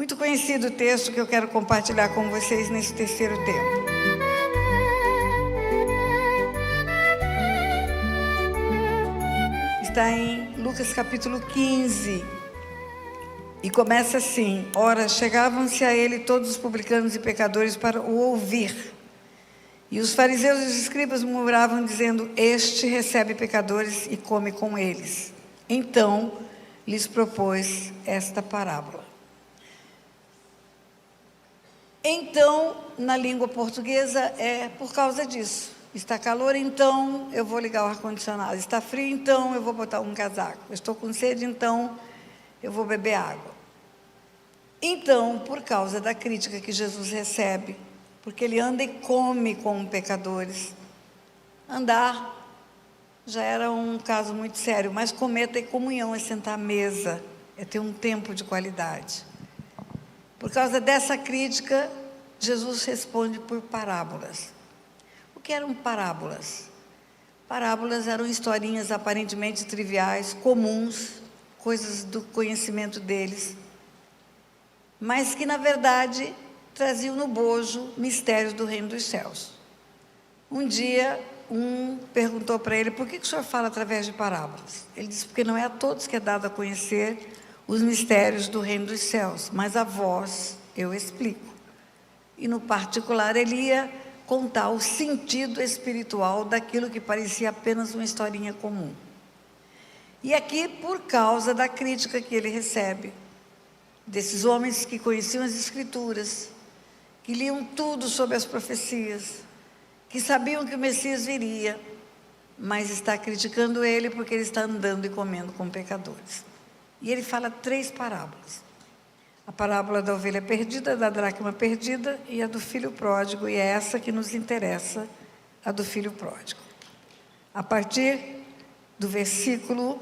Muito conhecido o texto que eu quero compartilhar com vocês nesse terceiro tempo. Está em Lucas capítulo 15 e começa assim: Ora, chegavam-se a ele todos os publicanos e pecadores para o ouvir. E os fariseus e os escribas murmuravam, dizendo: Este recebe pecadores e come com eles. Então lhes propôs esta parábola. Então, na língua portuguesa, é por causa disso. Está calor, então eu vou ligar o ar-condicionado. Está frio, então eu vou botar um casaco. Estou com sede, então eu vou beber água. Então, por causa da crítica que Jesus recebe, porque ele anda e come com pecadores, andar já era um caso muito sério, mas comer, ter comunhão, é sentar à mesa, é ter um tempo de qualidade. Por causa dessa crítica, Jesus responde por parábolas. O que eram parábolas? Parábolas eram historinhas aparentemente triviais, comuns, coisas do conhecimento deles, mas que na verdade traziam no bojo mistérios do reino dos céus. Um dia, um perguntou para ele: por que o senhor fala através de parábolas? Ele disse: porque não é a todos que é dado a conhecer os mistérios do reino dos céus, mas a vós eu explico. E no particular ele ia contar o sentido espiritual daquilo que parecia apenas uma historinha comum. E aqui, por causa da crítica que ele recebe, desses homens que conheciam as Escrituras, que liam tudo sobre as profecias, que sabiam que o Messias viria, mas está criticando ele porque ele está andando e comendo com pecadores. E ele fala 3 parábolas. A parábola da ovelha perdida, da dracma perdida e a do filho pródigo, e é essa que nos interessa, a do filho pródigo. A partir do versículo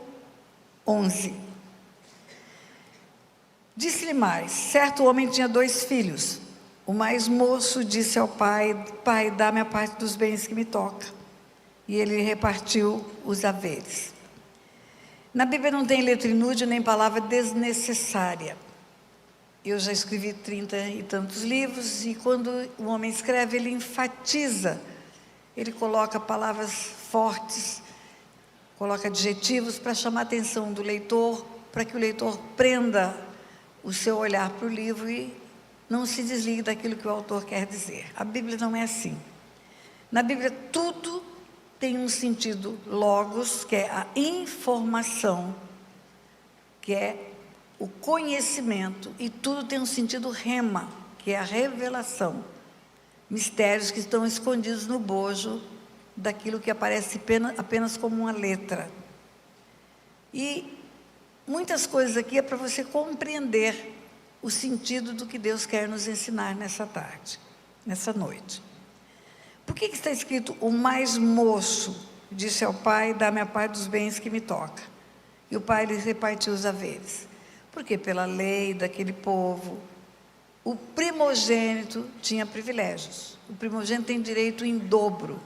11. Disse-lhe mais: certo homem tinha 2 filhos. O mais moço disse ao pai: Pai, dá-me a parte dos bens que me toca. E ele repartiu os haveres. Na Bíblia não tem letra inútil nem palavra desnecessária. Eu já escrevi 30 e tantos livros, e quando o homem escreve, ele enfatiza, ele coloca palavras fortes, coloca adjetivos para chamar a atenção do leitor, para que o leitor prenda o seu olhar para o livro e não se desligue daquilo que o autor quer dizer. A Bíblia não é assim. Na Bíblia tudo tem um sentido logos, que é a informação, que é o conhecimento, e tudo tem um sentido rema, que é a revelação. Mistérios que estão escondidos no bojo daquilo que aparece apenas como uma letra. E muitas coisas aqui é para você compreender o sentido do que Deus quer nos ensinar nessa tarde, nessa noite. Por que está escrito: o mais moço disse ao pai: dá-me a parte dos bens que me toca? E o pai lhes repartiu os haveres. Porque pela lei daquele povo, o primogênito tinha privilégios. O primogênito tem direito em dobro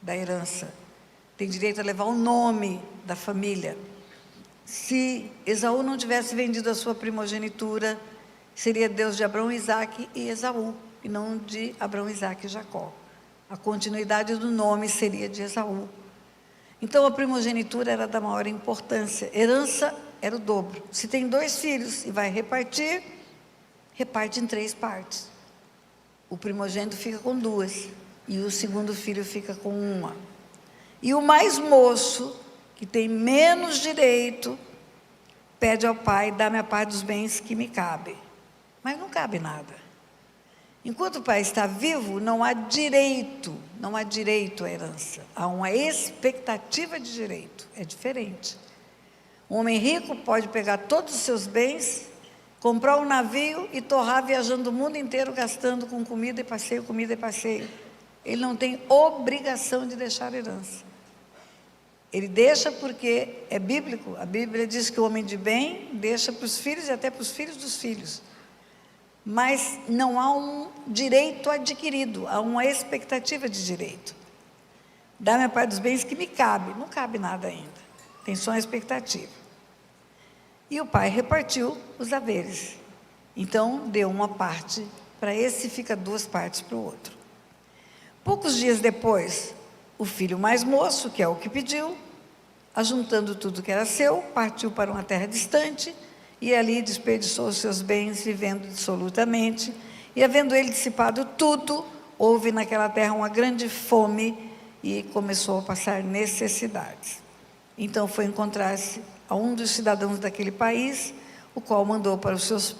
da herança, tem direito a levar o nome da família. Se Esaú não tivesse vendido a sua primogenitura, seria Deus de Abraão, Isaque e Esaú, e não de Abraão, Isaque e Jacó. A continuidade do nome seria de Esaú. Então a primogenitura era da maior importância. Herança era o dobro. Se tem 2 filhos e vai repartir, reparte em 3 partes. O primogênito fica com 2 e o segundo filho fica com 1. E o mais moço, que tem menos direito, pede ao pai: dá-me a parte dos bens que me cabe. Mas não cabe nada. Enquanto o pai está vivo, não há direito à herança. Há uma expectativa de direito. É diferente. Um homem rico pode pegar todos os seus bens, comprar um navio e torrar viajando o mundo inteiro, gastando com comida e passeio, comida e passeio. Ele não tem obrigação de deixar herança. Ele deixa porque é bíblico. A Bíblia diz que o homem de bem deixa para os filhos e até para os filhos dos filhos. Mas não há um direito adquirido, há uma expectativa de direito. Dá-me a parte dos bens que me cabe. Não cabe nada ainda, tem só uma expectativa. E o pai repartiu os haveres. Então, deu uma parte para esse e fica 2 partes para o outro. Poucos dias depois, o filho mais moço, que é o que pediu, ajuntando tudo que era seu, partiu para uma terra distante e ali desperdiçou os seus bens, vivendo dissolutamente. E havendo ele dissipado tudo, houve naquela terra uma grande fome e começou a passar necessidades. Então foi encontrar-se a um dos cidadãos daquele país, o qual mandou para os seus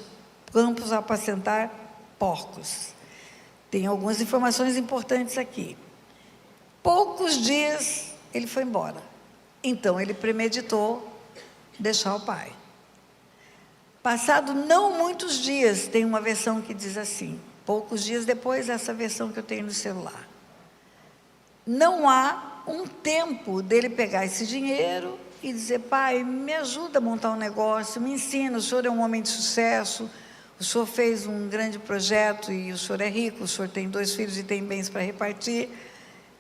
campos apacentar porcos. Tem algumas informações importantes aqui. Poucos dias ele foi embora. Então ele premeditou deixar o pai. Passado não muitos dias, tem uma versão que diz assim, poucos dias depois, essa versão que eu tenho no celular. Não há um tempo dele pegar esse dinheiro e dizer, pai, me ajuda a montar um negócio, me ensina, o senhor é um homem de sucesso, o senhor fez um grande projeto e o senhor é rico, o senhor tem 2 filhos e tem bens para repartir.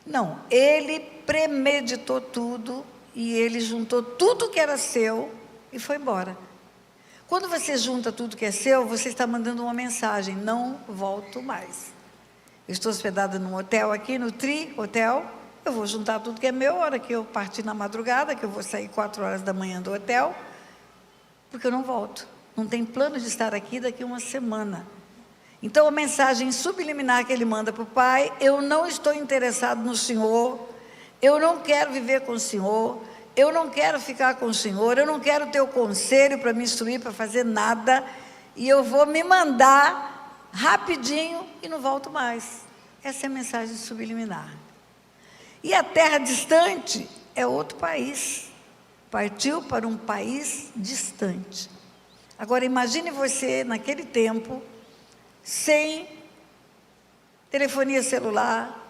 Não, ele premeditou tudo e ele juntou tudo que era seu e foi embora. Quando você junta tudo que é seu, você está mandando uma mensagem, não volto mais. Eu estou hospedada num hotel aqui, no Tri Hotel, eu vou juntar tudo que é meu, a hora que eu partir na madrugada, que eu vou sair 4 horas da manhã do hotel, porque eu não volto. Não tem plano de estar aqui daqui a uma semana. Então a mensagem subliminar que ele manda para o pai, eu não estou interessado no senhor, eu não quero viver com o senhor, eu não quero ficar com o senhor, eu não quero ter o conselho para me instruir, para fazer nada, e eu vou me mandar rapidinho e não volto mais. Essa é a mensagem subliminar. E a terra distante é outro país. Partiu para um país distante. Agora imagine você naquele tempo, sem telefonia celular,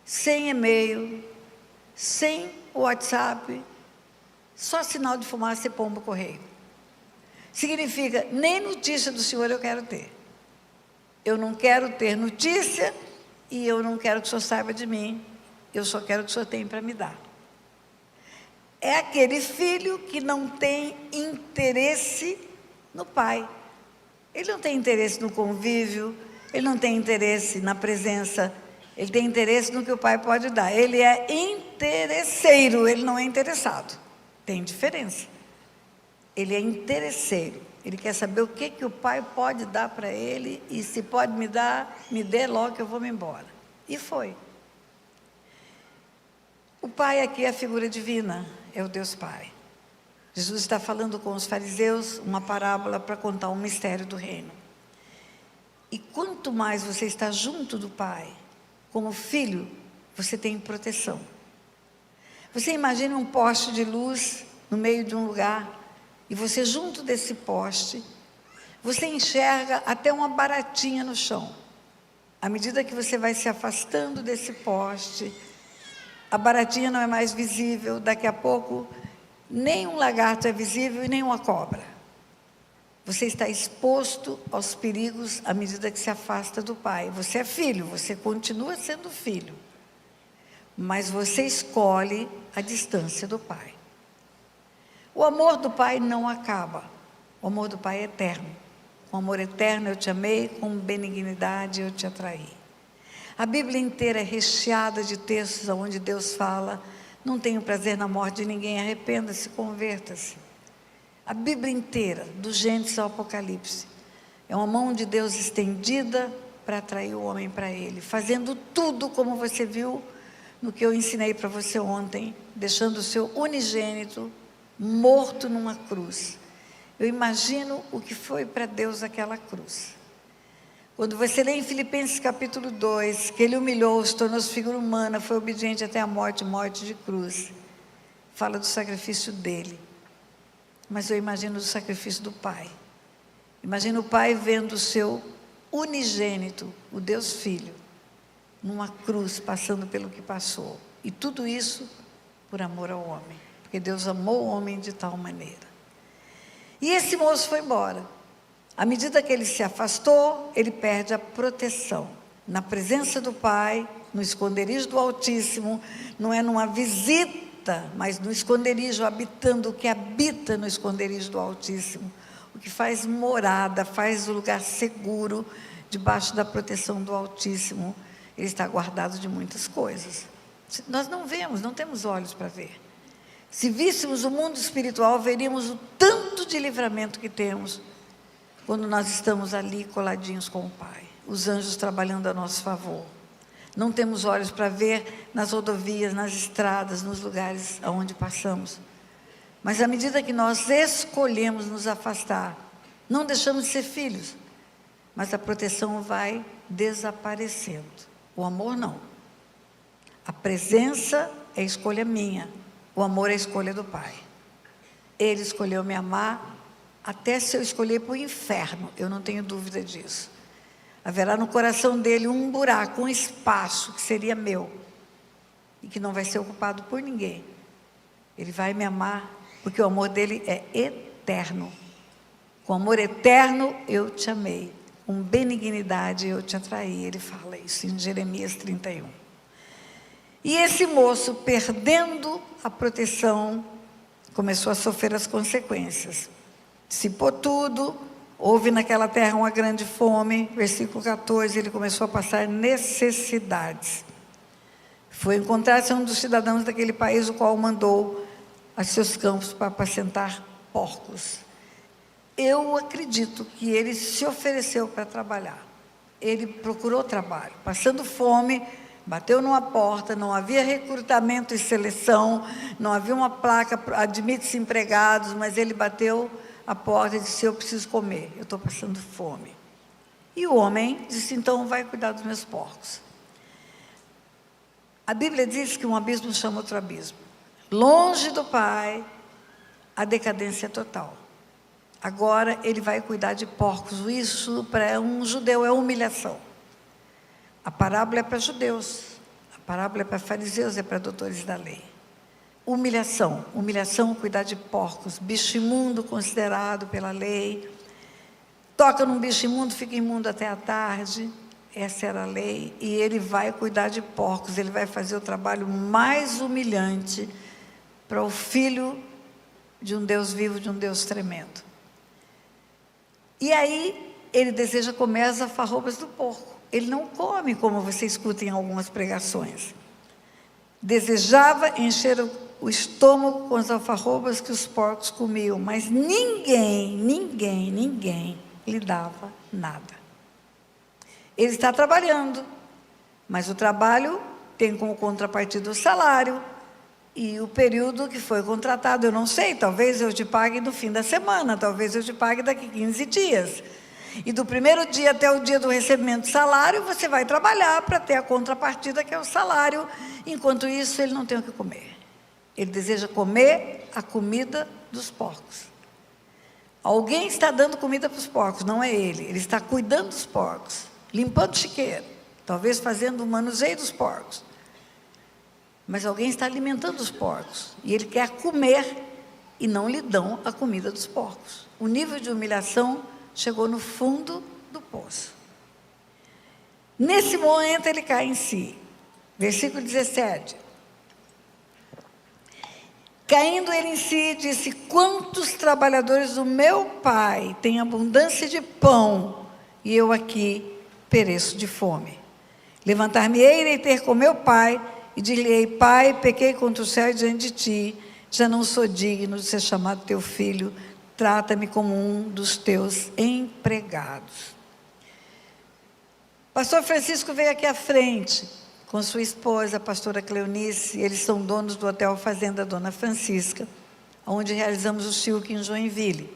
sem e-mail, sem WhatsApp, só sinal de fumaça e pombo correio. Significa, nem notícia do senhor eu quero ter. Eu não quero ter notícia e eu não quero que o senhor saiba de mim. Eu só quero que o senhor tenha para me dar. É aquele filho que não tem interesse no pai. Ele não tem interesse no convívio, ele não tem interesse na presença, ele tem interesse no que o pai pode dar. Ele é interesseiro, ele não é interessado. Tem diferença. Ele é interesseiro. Ele quer saber o que o pai pode dar para ele e se pode me dar, me dê logo que eu vou me embora. E foi. O pai aqui é a figura divina, é o Deus Pai. Jesus está falando com os fariseus uma parábola para contar um mistério do reino. E quanto mais você está junto do Pai, como filho, você tem proteção. Você imagina um poste de luz no meio de um lugar, e você junto desse poste, você enxerga até uma baratinha no chão. À medida que você vai se afastando desse poste, a baratinha não é mais visível, daqui a pouco nem um lagarto é visível e nem uma cobra. Você está exposto aos perigos à medida que se afasta do pai. Você é filho, você continua sendo filho, mas você escolhe a distância do pai. O amor do pai não acaba, o amor do pai é eterno. Com amor eterno eu te amei, com benignidade eu te atraí. A Bíblia inteira é recheada de textos onde Deus fala, não tenho prazer na morte de ninguém, arrependa-se, converta-se. A Bíblia inteira, do Gênesis ao Apocalipse, é uma mão de Deus estendida para atrair o homem para Ele, fazendo tudo como você viu no que eu ensinei para você ontem, deixando o seu unigênito morto numa cruz. Eu imagino o que foi para Deus aquela cruz. Quando você lê em Filipenses capítulo 2, que Ele humilhou, se tornou-se figura humana, foi obediente até a morte, morte de cruz, fala do sacrifício dele. Mas eu imagino o sacrifício do Pai. Imagino o Pai vendo o seu unigênito, o Deus Filho, numa cruz, passando pelo que passou. E tudo isso por amor ao homem. Porque Deus amou o homem de tal maneira. E esse moço foi embora. À medida que ele se afastou, ele perde a proteção. Na presença do Pai, no esconderijo do Altíssimo, não é numa visita, mas no esconderijo, habitando o que habita no esconderijo do Altíssimo. O porque faz morada, faz o lugar seguro, debaixo da proteção do Altíssimo. Ele está guardado de muitas coisas. Nós não vemos, não temos olhos para ver. Se víssemos o mundo espiritual, veríamos o tanto de livramento que temos quando nós estamos ali coladinhos com o Pai. Os anjos trabalhando a nosso favor. Não temos olhos para ver nas rodovias, nas estradas, nos lugares aonde passamos. Mas à medida que nós escolhemos nos afastar, não deixamos de ser filhos, mas a proteção vai desaparecendo. O amor não. A presença é escolha minha. O amor é escolha do Pai. Ele escolheu me amar, até se eu escolher para o inferno, eu não tenho dúvida disso. Haverá no coração dele um buraco, um espaço que seria meu, e que não vai ser ocupado por ninguém. Ele vai me amar, porque o amor dele é eterno. Com amor eterno eu te amei, com benignidade eu te atraí. Ele fala isso em Jeremias 31. E esse moço, perdendo a proteção, começou a sofrer as consequências. Dissipou tudo, houve naquela terra uma grande fome. Versículo 14, ele começou a passar necessidades. Foi encontrar-se um dos cidadãos daquele país, o qual mandou a seus campos para apacentar porcos. Eu acredito que ele se ofereceu para trabalhar. Ele procurou trabalho, passando fome, bateu numa porta, não havia recrutamento e seleção, não havia uma placa, admite-se empregados, mas ele bateu a porta e disse: eu preciso comer, eu estou passando fome. E o homem disse: então vai cuidar dos meus porcos. A Bíblia diz que um abismo chama outro abismo. Longe do Pai, a decadência total. Agora ele vai cuidar de porcos. Isso para um judeu é humilhação. A parábola é para judeus, a parábola é para fariseus, é para doutores da lei. Humilhação, cuidar de porcos, bicho imundo considerado pela lei. Toca num bicho imundo, fica imundo até a tarde. Essa era a lei. E ele vai cuidar de porcos, ele vai fazer o trabalho mais humilhante para o filho de um Deus vivo, de um Deus tremendo. E aí ele deseja comer as alfarrobas do porco. Ele não come, como você escuta em algumas pregações. Desejava encher o estômago com as alfarrobas que os porcos comiam, mas ninguém lhe dava nada. Ele está trabalhando, mas o trabalho tem como contrapartida o salário e o período que foi contratado. Eu não sei, talvez eu te pague no fim da semana, talvez eu te pague daqui 15 dias. E do primeiro dia até o dia do recebimento do salário, você vai trabalhar para ter a contrapartida, que é o salário. Enquanto isso, ele não tem o que comer. Ele deseja comer a comida dos porcos. Alguém está dando comida para os porcos, não é ele. Ele está cuidando dos porcos, limpando o chiqueiro, talvez fazendo o manuseio dos porcos. Mas alguém está alimentando os porcos. E ele quer comer e não lhe dão a comida dos porcos. O nível de humilhação chegou no fundo do poço. Nesse momento ele cai em si. Versículo 17. Caindo ele em si, disse: quantos trabalhadores do meu pai têm abundância de pão, e eu aqui pereço de fome. Levantar-me-ei, irei ter com meu pai, e dir-lhe-ei: pai, pequei contra o céu e diante de ti, já não sou digno de ser chamado teu filho, trata-me como um dos teus empregados. Pastor Francisco veio aqui à frente, com sua esposa, a pastora Cleonice. Eles são donos do Hotel Fazenda Dona Francisca, onde realizamos o Silk em Joinville.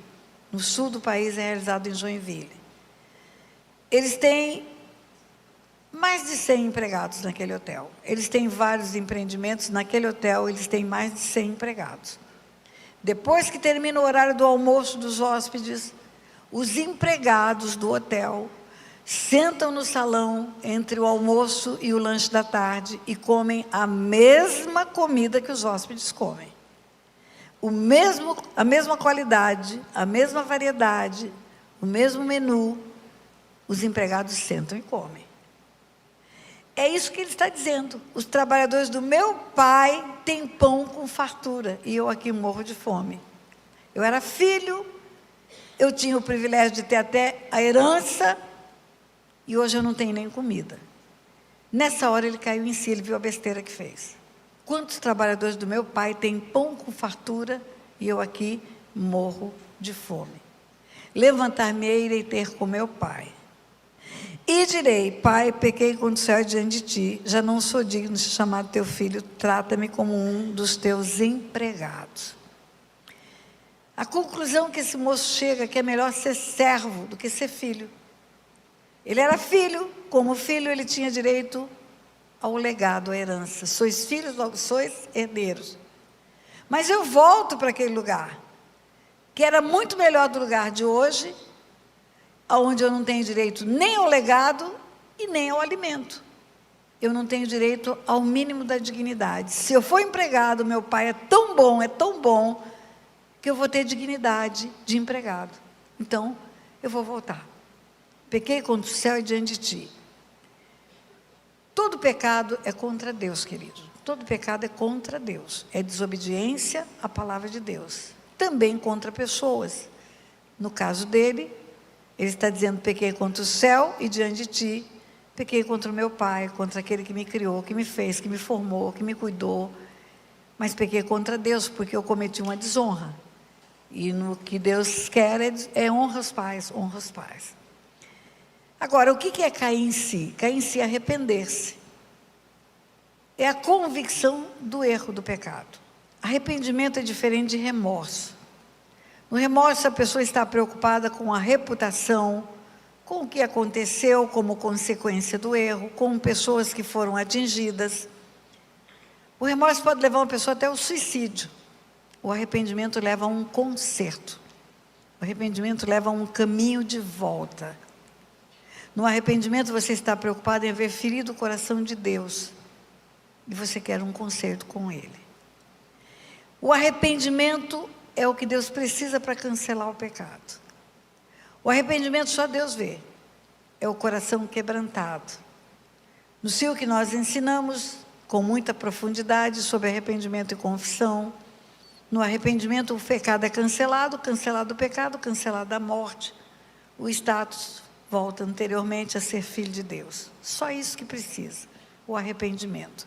No sul do país é realizado em Joinville. Eles têm mais de 100 empregados naquele hotel. Eles têm vários empreendimentos. Naquele hotel, eles têm mais de 100 empregados. Depois que termina o horário do almoço dos hóspedes, os empregados do hotel sentam no salão entre o almoço e o lanche da tarde e comem a mesma comida que os hóspedes comem. A mesma qualidade, a mesma variedade, o mesmo menu, os empregados sentam e comem. É isso que ele está dizendo. Os trabalhadores do meu pai têm pão com fartura, e eu aqui morro de fome. Eu era filho, Eu tinha o privilégio de ter até a herança, e hoje eu não tenho nem comida. Nessa hora ele caiu em si, ele viu a besteira que fez. Quantos trabalhadores do meu pai têm pão com fartura, e eu aqui morro de fome? Levantar-me-ei e irei ter com meu pai. E direi: Pai, pequei contra o céu e diante de ti, já não sou digno de ser chamado teu filho, trata-me como um dos teus empregados. A conclusão que esse moço chega é que é melhor ser servo do que ser filho. Ele era filho, como filho ele tinha direito ao legado, à herança. Sois filhos, logo sois herdeiros. Mas eu volto para aquele lugar, que era muito melhor do lugar de hoje, onde eu não tenho direito nem ao legado e nem ao alimento. Eu não tenho direito ao mínimo da dignidade. Se eu for empregado, meu pai é tão bom, que eu vou ter dignidade de empregado. Então, eu vou voltar. Pequei contra o céu e diante de ti. Todo pecado é contra Deus, querido. Todo pecado é contra Deus. É desobediência à palavra de Deus. Também contra pessoas. No caso dele, ele está dizendo: pequei contra o céu e diante de ti. Pequei contra o meu pai, contra aquele que me criou, que me fez, que me formou, que me cuidou. Mas pequei contra Deus, porque eu cometi uma desonra. E no que Deus quer é honra aos pais, honra aos pais. Agora, o que é cair em si? Cair em si é arrepender-se. É a convicção do erro, do pecado. Arrependimento é diferente de remorso. No remorso, a pessoa está preocupada com a reputação, com o que aconteceu como consequência do erro, com pessoas que foram atingidas. O remorso pode levar uma pessoa até o suicídio. O arrependimento leva a um conserto. O arrependimento leva a um caminho de volta. No arrependimento, você está preocupado em ver ferido o coração de Deus. E você quer um conserto com Ele. O arrependimento é o que Deus precisa para cancelar o pecado. O arrependimento só Deus vê. É o coração quebrantado. No CIL que nós ensinamos com muita profundidade sobre arrependimento e confissão. No arrependimento o pecado é cancelado, cancelado o pecado, cancelado a morte. O status volta anteriormente a ser filho de Deus. Só isso que precisa, o arrependimento.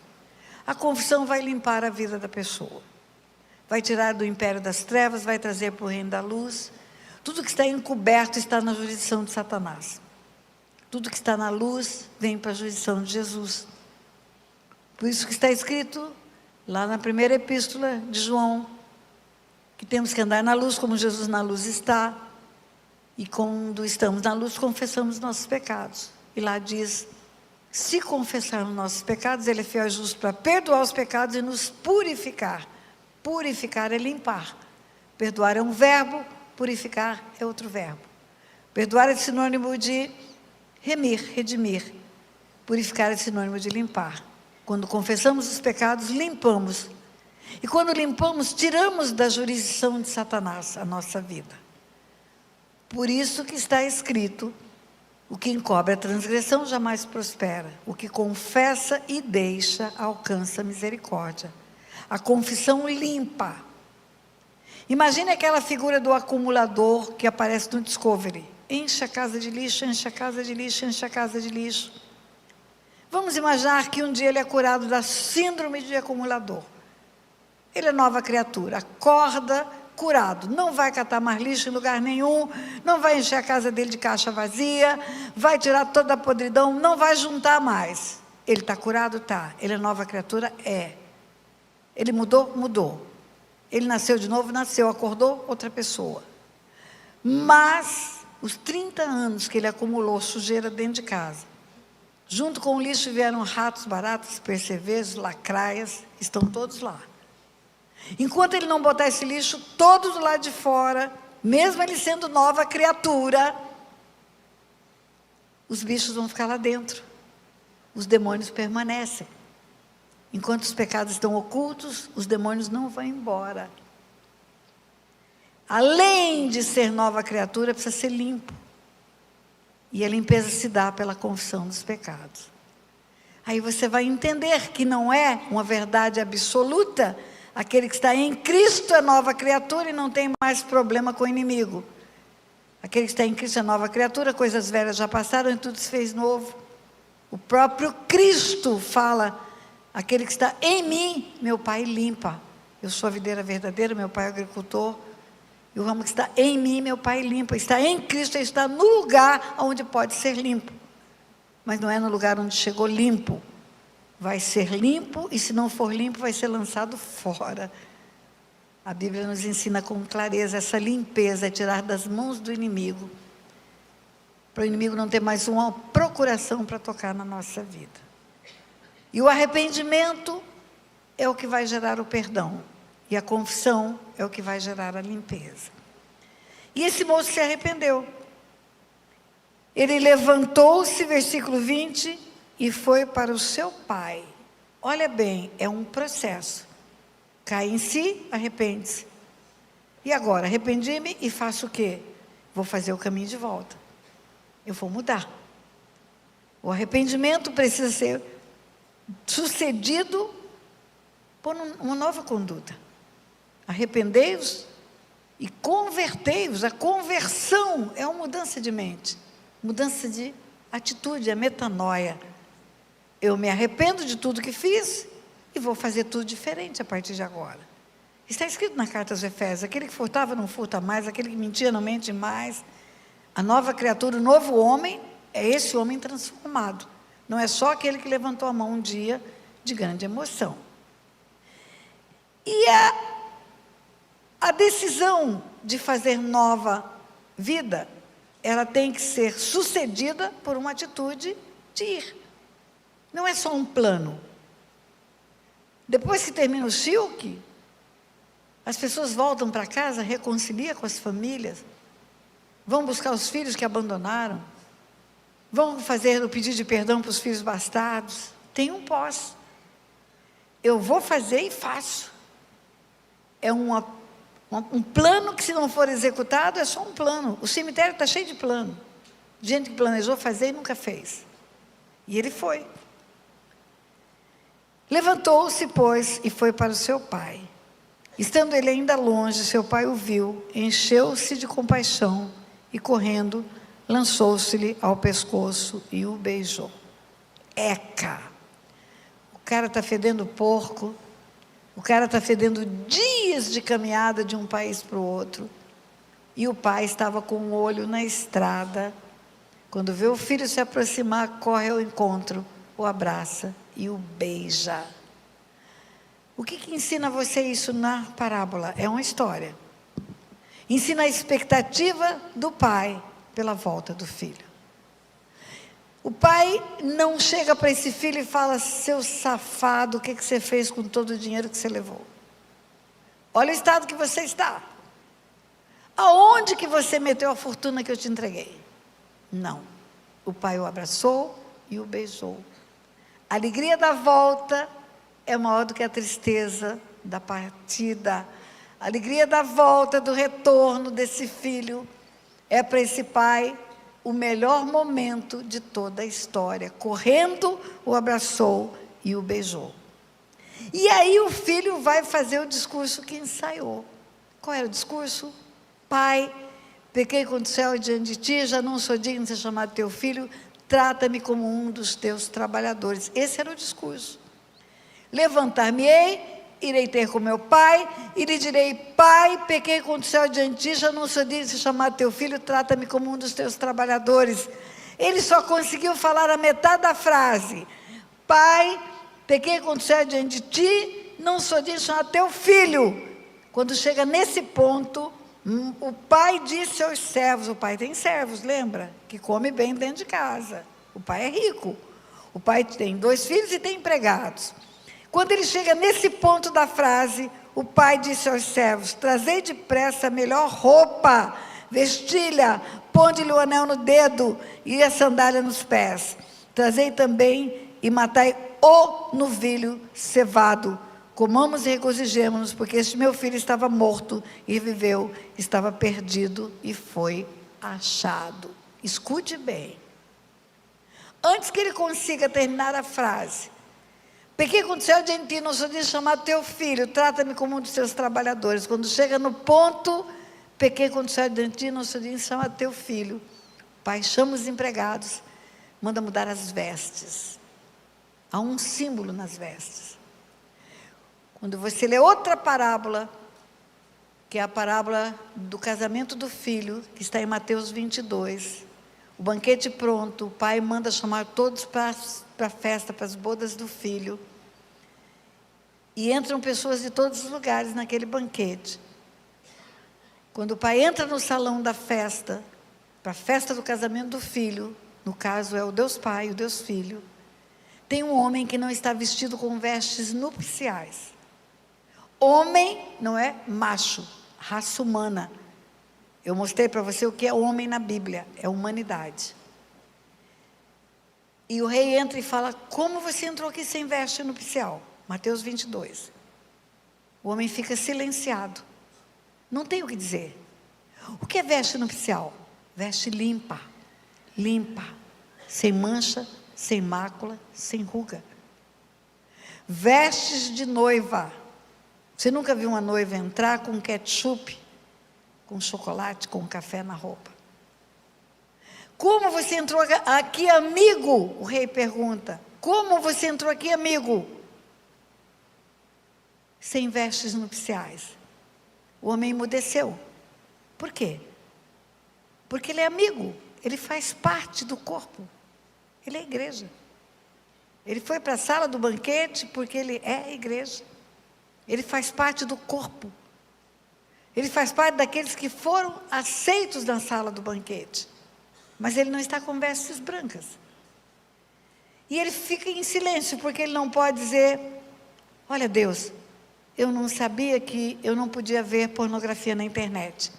A confissão vai limpar a vida da pessoa. Vai tirar do império das trevas, vai trazer para o reino da luz. Tudo que está encoberto está na jurisdição de Satanás. Tudo que está na luz vem para a jurisdição de Jesus. Por isso que está escrito lá na primeira epístola de João, que temos que andar na luz como Jesus na luz está. E quando estamos na luz, confessamos nossos pecados. E lá diz: se confessarmos nossos pecados, Ele é fiel e justo para perdoar os pecados e nos purificar. Purificar é limpar. Perdoar é um verbo, purificar é outro verbo. Perdoar é sinônimo de remir, redimir. Purificar é sinônimo de limpar. Quando confessamos os pecados, limpamos. E quando limpamos, tiramos da jurisdição de Satanás a nossa vida. Por isso que está escrito: o que encobre a transgressão jamais prospera. O que confessa e deixa alcança misericórdia. A confissão limpa. Imagine aquela figura do acumulador que aparece no Discovery. Enche a casa de lixo, enche a casa de lixo, enche a casa de lixo. Vamos imaginar que um dia ele é curado da síndrome de acumulador. Ele é nova criatura, acorda curado, não vai catar mais lixo em lugar nenhum, não vai encher a casa dele de caixa vazia, vai tirar toda a podridão, não vai juntar mais. Ele está curado? Está. Ele é nova criatura? É. Ele mudou? Mudou. Ele nasceu de novo? Nasceu. Acordou? Outra pessoa. Mas os 30 anos que ele acumulou sujeira dentro de casa, junto com o lixo vieram ratos, baratas, percevejos, lacraias, estão todos lá. Enquanto ele não botar esse lixo todo do lado de fora, mesmo ele sendo nova criatura, os bichos vão ficar lá dentro. Os demônios permanecem. Enquanto os pecados estão ocultos, os demônios não vão embora. Além de ser nova criatura, precisa ser limpo. E a limpeza se dá pela confissão dos pecados. Aí você vai entender que não é uma verdade absoluta. Aquele que está em Cristo é nova criatura e não tem mais problema com o inimigo. Aquele que está em Cristo é nova criatura, coisas velhas já passaram e tudo se fez novo. O próprio Cristo fala, aquele que está em mim, meu Pai limpa. Eu sou a videira verdadeira, meu Pai é o agricultor. E o ramo que está em mim, meu Pai limpa. Está em Cristo, ele está no lugar onde pode ser limpo. Mas não é no lugar onde chegou limpo. Vai ser limpo, e se não for limpo, vai ser lançado fora. A Bíblia nos ensina com clareza, essa limpeza é tirar das mãos do inimigo, para o inimigo não ter mais uma procuração para tocar na nossa vida. E o arrependimento é o que vai gerar o perdão, e a confissão é o que vai gerar a limpeza. E esse moço se arrependeu. Ele levantou-se, versículo 20, e foi para o seu pai. Olha bem, é um processo. Cai em si, arrepende-se. E agora, arrependi-me e faço o quê? Vou fazer o caminho de volta. Eu vou mudar. O arrependimento precisa ser sucedido por uma nova conduta. Arrependei-vos e convertei-vos. A conversão é uma mudança de mente, mudança de atitude, é metanoia. Eu me arrependo de tudo que fiz e vou fazer tudo diferente a partir de agora. Está escrito na carta aos Efésios, aquele que furtava não furta mais, aquele que mentia não mente mais. A nova criatura, o novo homem, é esse homem transformado. Não é só aquele que levantou a mão um dia de grande emoção. E a decisão de fazer nova vida, ela tem que ser sucedida por uma atitude de ir. Não é só um plano. Depois que termina o Silk, as pessoas voltam para casa, reconciliam com as famílias, vão buscar os filhos que abandonaram, vão fazer o pedido de perdão para os filhos bastardos. Tem um pós. Eu vou fazer e faço. É um plano que, se não for executado, é só um plano. O cemitério está cheio de plano. Gente que planejou fazer e nunca fez. E ele foi. Levantou-se, pois, e foi para o seu pai. Estando ele ainda longe, seu pai o viu, encheu-se de compaixão e, correndo, lançou-se-lhe ao pescoço e o beijou. Eca! O cara está fedendo porco, o cara está fedendo dias de caminhada de um país para o outro, e o pai estava com o olho na estrada. Quando vê o filho se aproximar, corre ao encontro, o abraça e o beija. O que ensina você isso na parábola? É uma história. Ensina a expectativa do pai pela volta do filho. O pai não chega para esse filho e fala: seu safado, o que você fez com todo o dinheiro que você levou? Olha o estado que você está. Aonde que você meteu a fortuna que eu te entreguei? Não. O pai o abraçou e o beijou. A alegria da volta é maior do que a tristeza da partida. A alegria da volta, do retorno desse filho, é para esse pai o melhor momento de toda a história. Correndo, o abraçou e o beijou. E aí o filho vai fazer o discurso que ensaiou. Qual era o discurso? Pai, pequei contra o céu e diante de ti, já não sou digno de ser chamado teu filho, trata-me como um dos teus trabalhadores. Esse era o discurso. Levantar-me-ei, irei ter com meu pai, e lhe direi: pai, pequei contra o céu e diante de ti, já não sou digno de ser chamado teu filho, trata-me como um dos teus trabalhadores. Ele só conseguiu falar a metade da frase. Pai, pequei contra o céu e diante de ti, não sou digno de ser chamado teu filho. Quando chega nesse ponto, o pai disse aos servos, o pai tem servos, lembra? Que come bem dentro de casa. O pai é rico. O pai tem 2 filhos e tem empregados. Quando ele chega nesse ponto da frase, o pai disse aos servos: trazei depressa a melhor roupa, vestilha, ponde-lhe o anel no dedo e a sandália nos pés. Trazei também e matai o novilho cevado. Comamos e regozijemo-nos, porque este meu filho estava morto e viveu, estava perdido e foi achado. Escute bem. Antes que ele consiga terminar a frase: pequei contra o céu diante de ti, não sou digno de chamar teu filho, trata-me como um dos teus trabalhadores. Quando chega no ponto, Pequei contra o céu diante de ti, não sou digno de chamar teu filho. O pai chama os empregados, manda mudar as vestes. Há um símbolo nas vestes. Quando você lê outra parábola, que é a parábola do casamento do filho, que está em Mateus 22, o banquete pronto, o pai manda chamar todos para a festa, para as bodas do filho, e entram pessoas de todos os lugares naquele banquete. Quando o pai entra no salão da festa, para a festa do casamento do filho, no caso é o Deus Pai, o Deus Filho, tem um homem que não está vestido com vestes nupciais. Homem não é macho, raça humana. Eu mostrei para você o que é homem na Bíblia, é humanidade. E o rei entra e fala, como você entrou aqui sem veste nupcial? Mateus 22. O homem fica silenciado. Não tem o que dizer. O que é veste nupcial? Veste limpa, limpa, sem mancha, sem mácula, sem ruga. Vestes de noiva. Você nunca viu uma noiva entrar com ketchup, com chocolate, com café na roupa? Como você entrou aqui, amigo? O rei pergunta. Como você entrou aqui, amigo? Sem vestes nupciais. O homem emudeceu. Por quê? Porque ele é amigo. Ele faz parte do corpo. Ele é a igreja. Ele foi para a sala do banquete porque ele é a igreja. Ele faz parte do corpo. Ele faz parte daqueles que foram aceitos na sala do banquete. Mas ele não está com vestes brancas. E ele fica em silêncio, porque ele não pode dizer, olha Deus, eu não sabia que eu não podia ver pornografia na internet.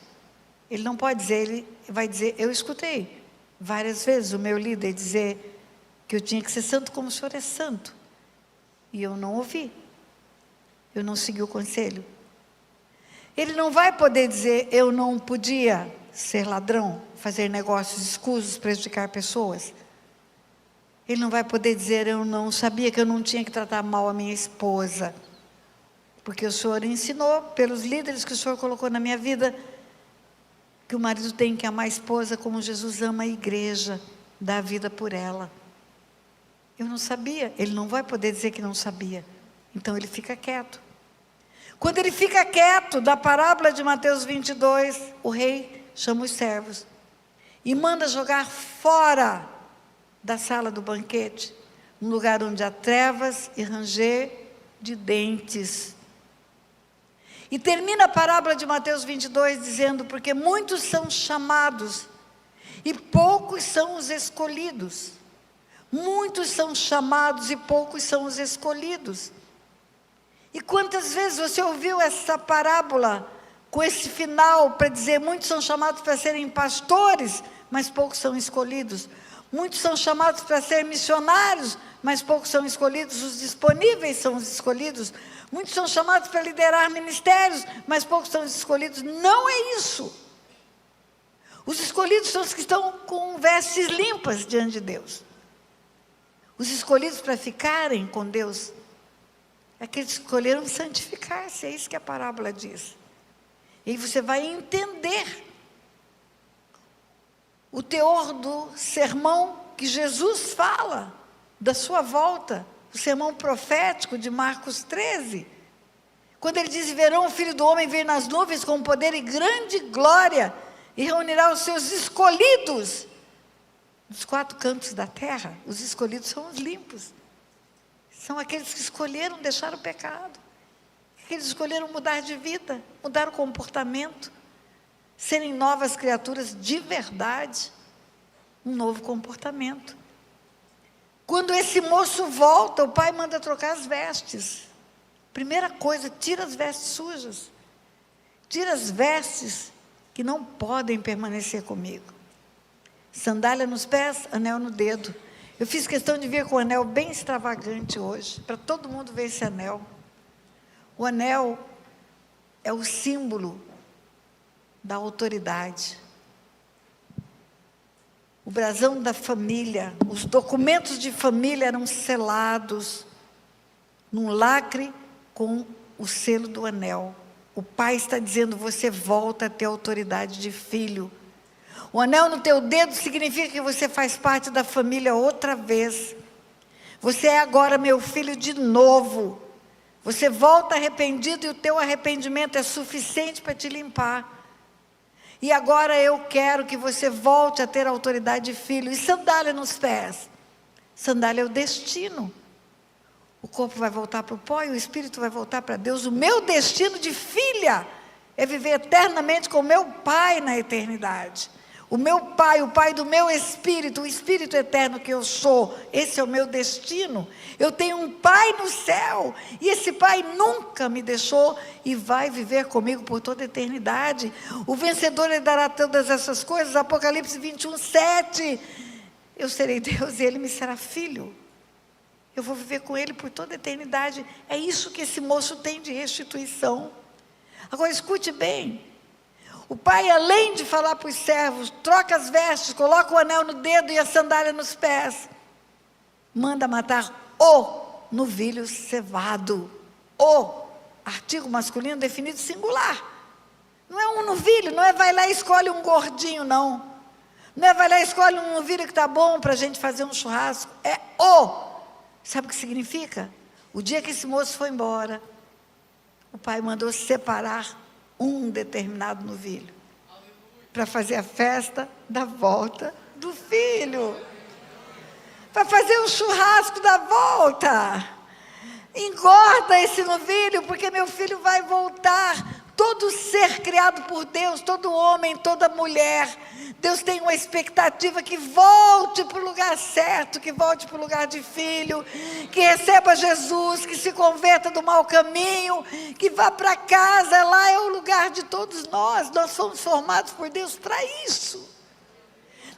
Ele não pode dizer, ele vai dizer, eu escutei várias vezes o meu líder dizer que eu tinha que ser santo como o Senhor é santo. E eu não ouvi. Eu não segui o conselho. Ele não vai poder dizer, eu não podia ser ladrão, fazer negócios escusos, prejudicar pessoas. Ele não vai poder dizer, eu não sabia que eu não tinha que tratar mal a minha esposa. Porque o Senhor ensinou, pelos líderes que o Senhor colocou na minha vida, que o marido tem que amar a esposa como Jesus ama a igreja, dar a vida por ela. Eu não sabia. Ele não vai poder dizer que não sabia. Então ele fica quieto. Quando ele fica quieto, da parábola de Mateus 22, o rei chama os servos e manda jogar fora da sala do banquete, um lugar onde há trevas e ranger de dentes. E termina a parábola de Mateus 22 dizendo, porque muitos são chamados e poucos são os escolhidos. Muitos são chamados e poucos são os escolhidos. E quantas vezes você ouviu essa parábola com esse final para dizer, muitos são chamados para serem pastores, mas poucos são escolhidos. Muitos são chamados para ser missionários, mas poucos são escolhidos. Os disponíveis são os escolhidos. Muitos são chamados para liderar ministérios, mas poucos são escolhidos. Não é isso. Os escolhidos são os que estão com vestes limpas diante de Deus. Os escolhidos para ficarem com Deus, aqueles que escolheram santificar-se, é isso que a parábola diz. E aí você vai entender o teor do sermão que Jesus fala, da sua volta, o sermão profético de Marcos 13, quando ele diz, verão o Filho do Homem vir nas nuvens com poder e grande glória, e reunirá os seus escolhidos, dos quatro cantos da terra. Os escolhidos são os limpos, são aqueles que escolheram deixar o pecado, aqueles que escolheram mudar de vida, mudar o comportamento, serem novas criaturas de verdade, um novo comportamento. Quando esse moço volta, o pai manda trocar as vestes. Primeira coisa, tira as vestes sujas, tira as vestes que não podem permanecer comigo. Sandália nos pés, anel no dedo. Eu fiz questão de vir com um anel bem extravagante hoje, para todo mundo ver esse anel. O anel é o símbolo da autoridade. O brasão da família, os documentos de família eram selados num lacre com o selo do anel. O pai está dizendo, você volta a ter autoridade de filho. O anel no teu dedo significa que você faz parte da família outra vez. Você é agora meu filho de novo. Você volta arrependido e o teu arrependimento é suficiente para te limpar. E agora eu quero que você volte a ter autoridade de filho. E sandália nos pés. Sandália é o destino. O corpo vai voltar para o pó e o espírito vai voltar para Deus. O meu destino de filha é viver eternamente com o meu pai na eternidade. O meu pai, o pai do meu espírito, o espírito eterno que eu sou, esse é o meu destino. Eu tenho um pai no céu, e esse pai nunca me deixou e vai viver comigo por toda a eternidade. O vencedor herdará todas essas coisas, Apocalipse 21, 7. Eu serei Deus e ele me será filho. Eu vou viver com ele por toda a eternidade. É isso que esse moço tem de restituição. Agora escute bem. O pai, além de falar para os servos, troca as vestes, coloca o anel no dedo e a sandália nos pés, manda matar o novilho cevado. O, artigo masculino definido singular. Não é um novilho, não é vai lá e escolhe um gordinho, não. Não é vai lá e escolhe um novilho que está bom para a gente fazer um churrasco. É o. Sabe o que significa? O dia que esse moço foi embora, o pai mandou separar um determinado novilho para fazer a festa da volta do filho, para fazer o churrasco da volta. Engorda esse novilho, porque meu filho vai voltar. Todo ser criado por Deus, todo homem, toda mulher, Deus tem uma expectativa que volte para o lugar certo, que volte para o lugar de filho, que receba Jesus, que se converta do mau caminho, que vá para casa. Lá é o lugar de todos nós. Nós fomos formados por Deus para isso.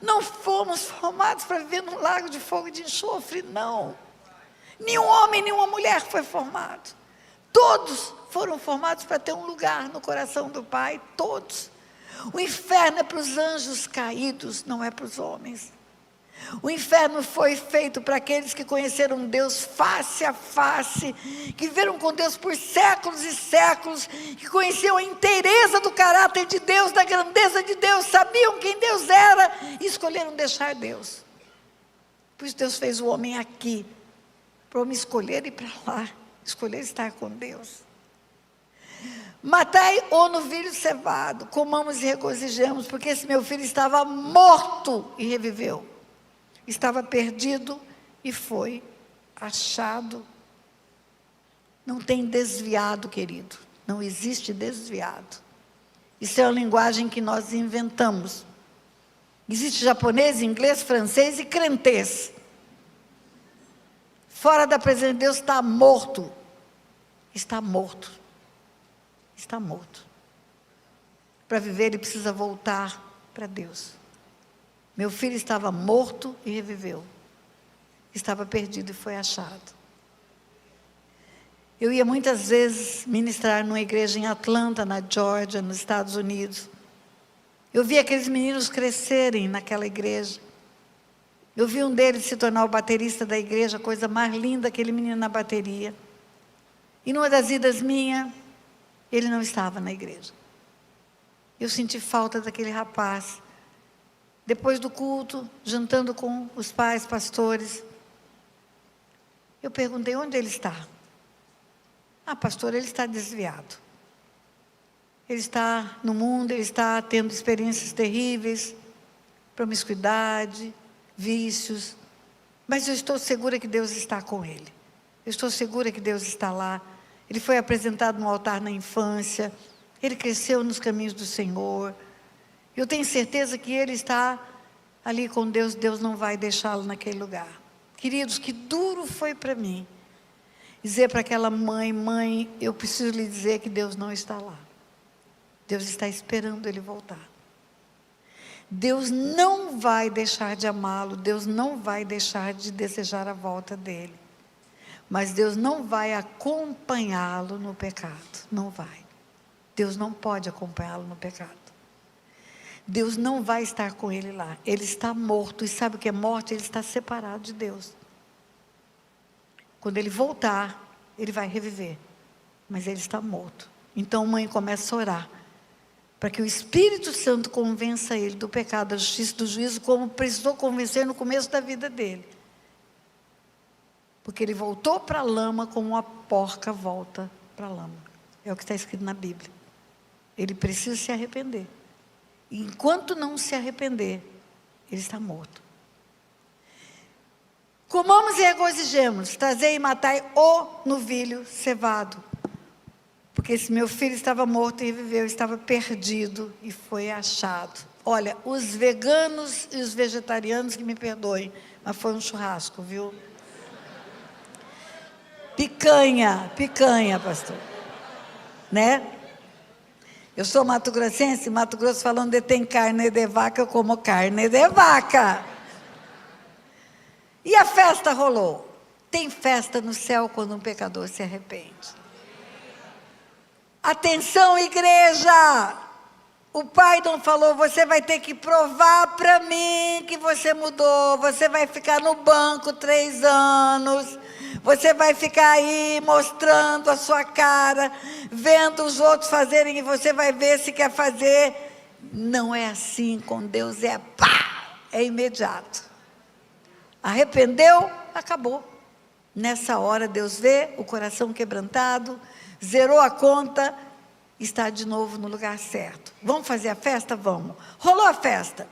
Não fomos formados para viver num lago de fogo e de enxofre, não. Nenhum homem, nenhuma mulher foi formado. Todos foram formados para ter um lugar no coração do Pai, todos. O inferno é para os anjos caídos, não é para os homens. O inferno foi feito para aqueles que conheceram Deus face a face, que viveram com Deus por séculos e séculos, que conheciam a inteireza do caráter de Deus, da grandeza de Deus, sabiam quem Deus era e escolheram deixar Deus. Por isso Deus fez o homem aqui, para o homem escolher ir para lá, escolher estar com Deus. Matai o novilho cevado, comamos e regozijemos, porque esse meu filho estava morto e reviveu. Estava perdido e foi achado. Não tem desviado, querido. Não existe desviado. Isso é uma linguagem que nós inventamos. Existe japonês, inglês, francês e crentez. Fora da presença de Deus está morto. Está morto. Está morto. Para viver, ele precisa voltar para Deus. Meu filho estava morto e reviveu. Estava perdido e foi achado. Eu ia muitas vezes ministrar numa igreja em Atlanta, na Geórgia, nos Estados Unidos. Eu vi aqueles meninos crescerem naquela igreja. Eu vi um deles se tornar o baterista da igreja, a coisa mais linda, aquele menino na bateria. E numa das idas minhas, ele não estava na igreja. Eu senti falta daquele rapaz. Depois do culto, jantando com os pais, pastores, eu perguntei, onde ele está? Ah, pastor, ele está desviado. Ele está no mundo, ele está tendo experiências terríveis, promiscuidade, vícios. Mas eu estou segura que Deus está com ele. Eu estou segura que Deus está lá. Ele foi apresentado no altar na infância. Ele cresceu nos caminhos do Senhor. Eu tenho certeza que ele está ali com Deus. Deus não vai deixá-lo naquele lugar. Queridos, que duro foi para mim dizer para aquela mãe, mãe, eu preciso lhe dizer que Deus não está lá. Deus está esperando ele voltar. Deus não vai deixar de amá-lo. Deus não vai deixar de desejar a volta dele. Mas Deus não vai acompanhá-lo no pecado. Não vai. Deus não pode acompanhá-lo no pecado. Deus não vai estar com ele lá. Ele está morto. E sabe o que é morte? Ele está separado de Deus. Quando ele voltar, ele vai reviver. Mas ele está morto. Então a mãe começa a orar, para que o Espírito Santo convença ele do pecado, da justiça e do juízo, como precisou convencer no começo da vida dele. Porque ele voltou para a lama como uma porca volta para a lama. É o que está escrito na Bíblia. Ele precisa se arrepender. E enquanto não se arrepender, ele está morto. Comamos e regozijemos, trazei e matai o novilho cevado. Porque esse meu filho estava morto e reviveu, estava perdido e foi achado. Olha, os veganos e os vegetarianos que me perdoem, mas foi um churrasco, viu? Picanha, pastor. Né? Eu sou mato-grossense, Mato Grosso falando de tem carne de vaca, eu como carne de vaca. E a festa rolou. Tem festa no céu quando um pecador se arrepende. Atenção, igreja! O pai não falou, você vai ter que provar para mim que você mudou, você vai ficar no banco 3 anos, você vai ficar aí mostrando a sua cara, vendo os outros fazerem e você vai ver se quer fazer. Não é assim, com Deus é pá, é imediato. Arrependeu, acabou. Nessa hora Deus vê o coração quebrantado, zerou a conta, está de novo no lugar certo. Vamos fazer a festa? Vamos. Rolou a festa.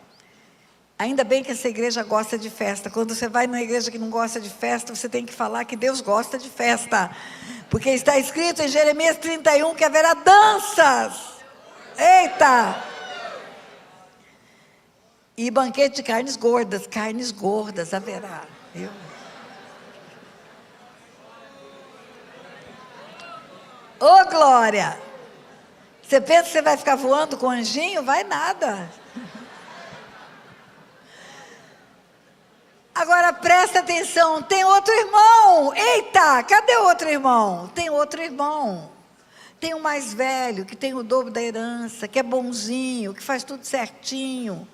Ainda bem que essa igreja gosta de festa. Quando você vai numa igreja que não gosta de festa, você tem que falar que Deus gosta de festa. Porque está escrito em Jeremias 31 que haverá danças. Eita! E banquete de carnes gordas haverá. Viu? Ô, glória! Você pensa que você vai ficar voando com anjinho? Vai nada. Agora presta atenção, tem outro irmão. Eita, cadê o outro irmão? Tem outro irmão. Tem um mais velho, que tem o dobro da herança, que é bonzinho, que faz tudo certinho,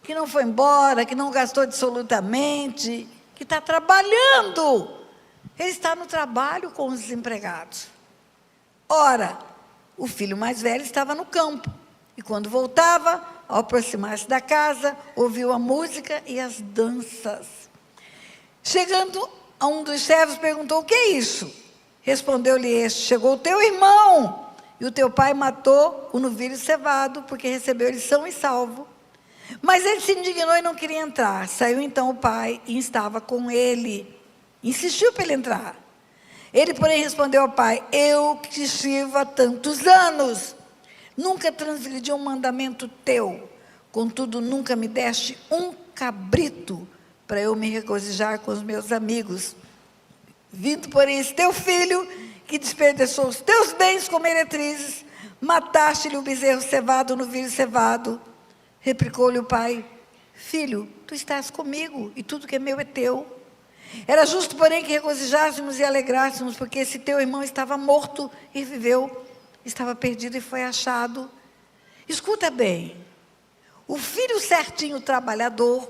que não foi embora, que não gastou absolutamente, que está trabalhando. Ele está no trabalho com os desempregados. Ora, o filho mais velho estava no campo, e quando voltava, ao aproximar-se da casa, ouviu a música e as danças. Chegando a um dos servos, perguntou, o que é isso? Respondeu-lhe este, chegou o teu irmão, e o teu pai matou o novilho cevado, porque recebeu ele são e salvo. Mas ele se indignou e não queria entrar. Saiu então o pai e estava com ele. Insistiu para ele entrar. Ele, porém, respondeu ao pai, eu que te sirvo há tantos anos, nunca transgredi um mandamento teu, contudo, nunca me deste um cabrito para eu me regozijar com os meus amigos. Vindo, porém, esse teu filho, que desperdiçou os teus bens como meretrizes, mataste-lhe o bezerro cevado, o novilho cevado. Replicou-lhe o pai, filho, tu estás comigo, e tudo que é meu é teu. Era justo, porém, que regozijássemos e alegrássemos, porque esse teu irmão estava morto e viveu, estava perdido e foi achado. Escuta bem, o filho certinho, trabalhador,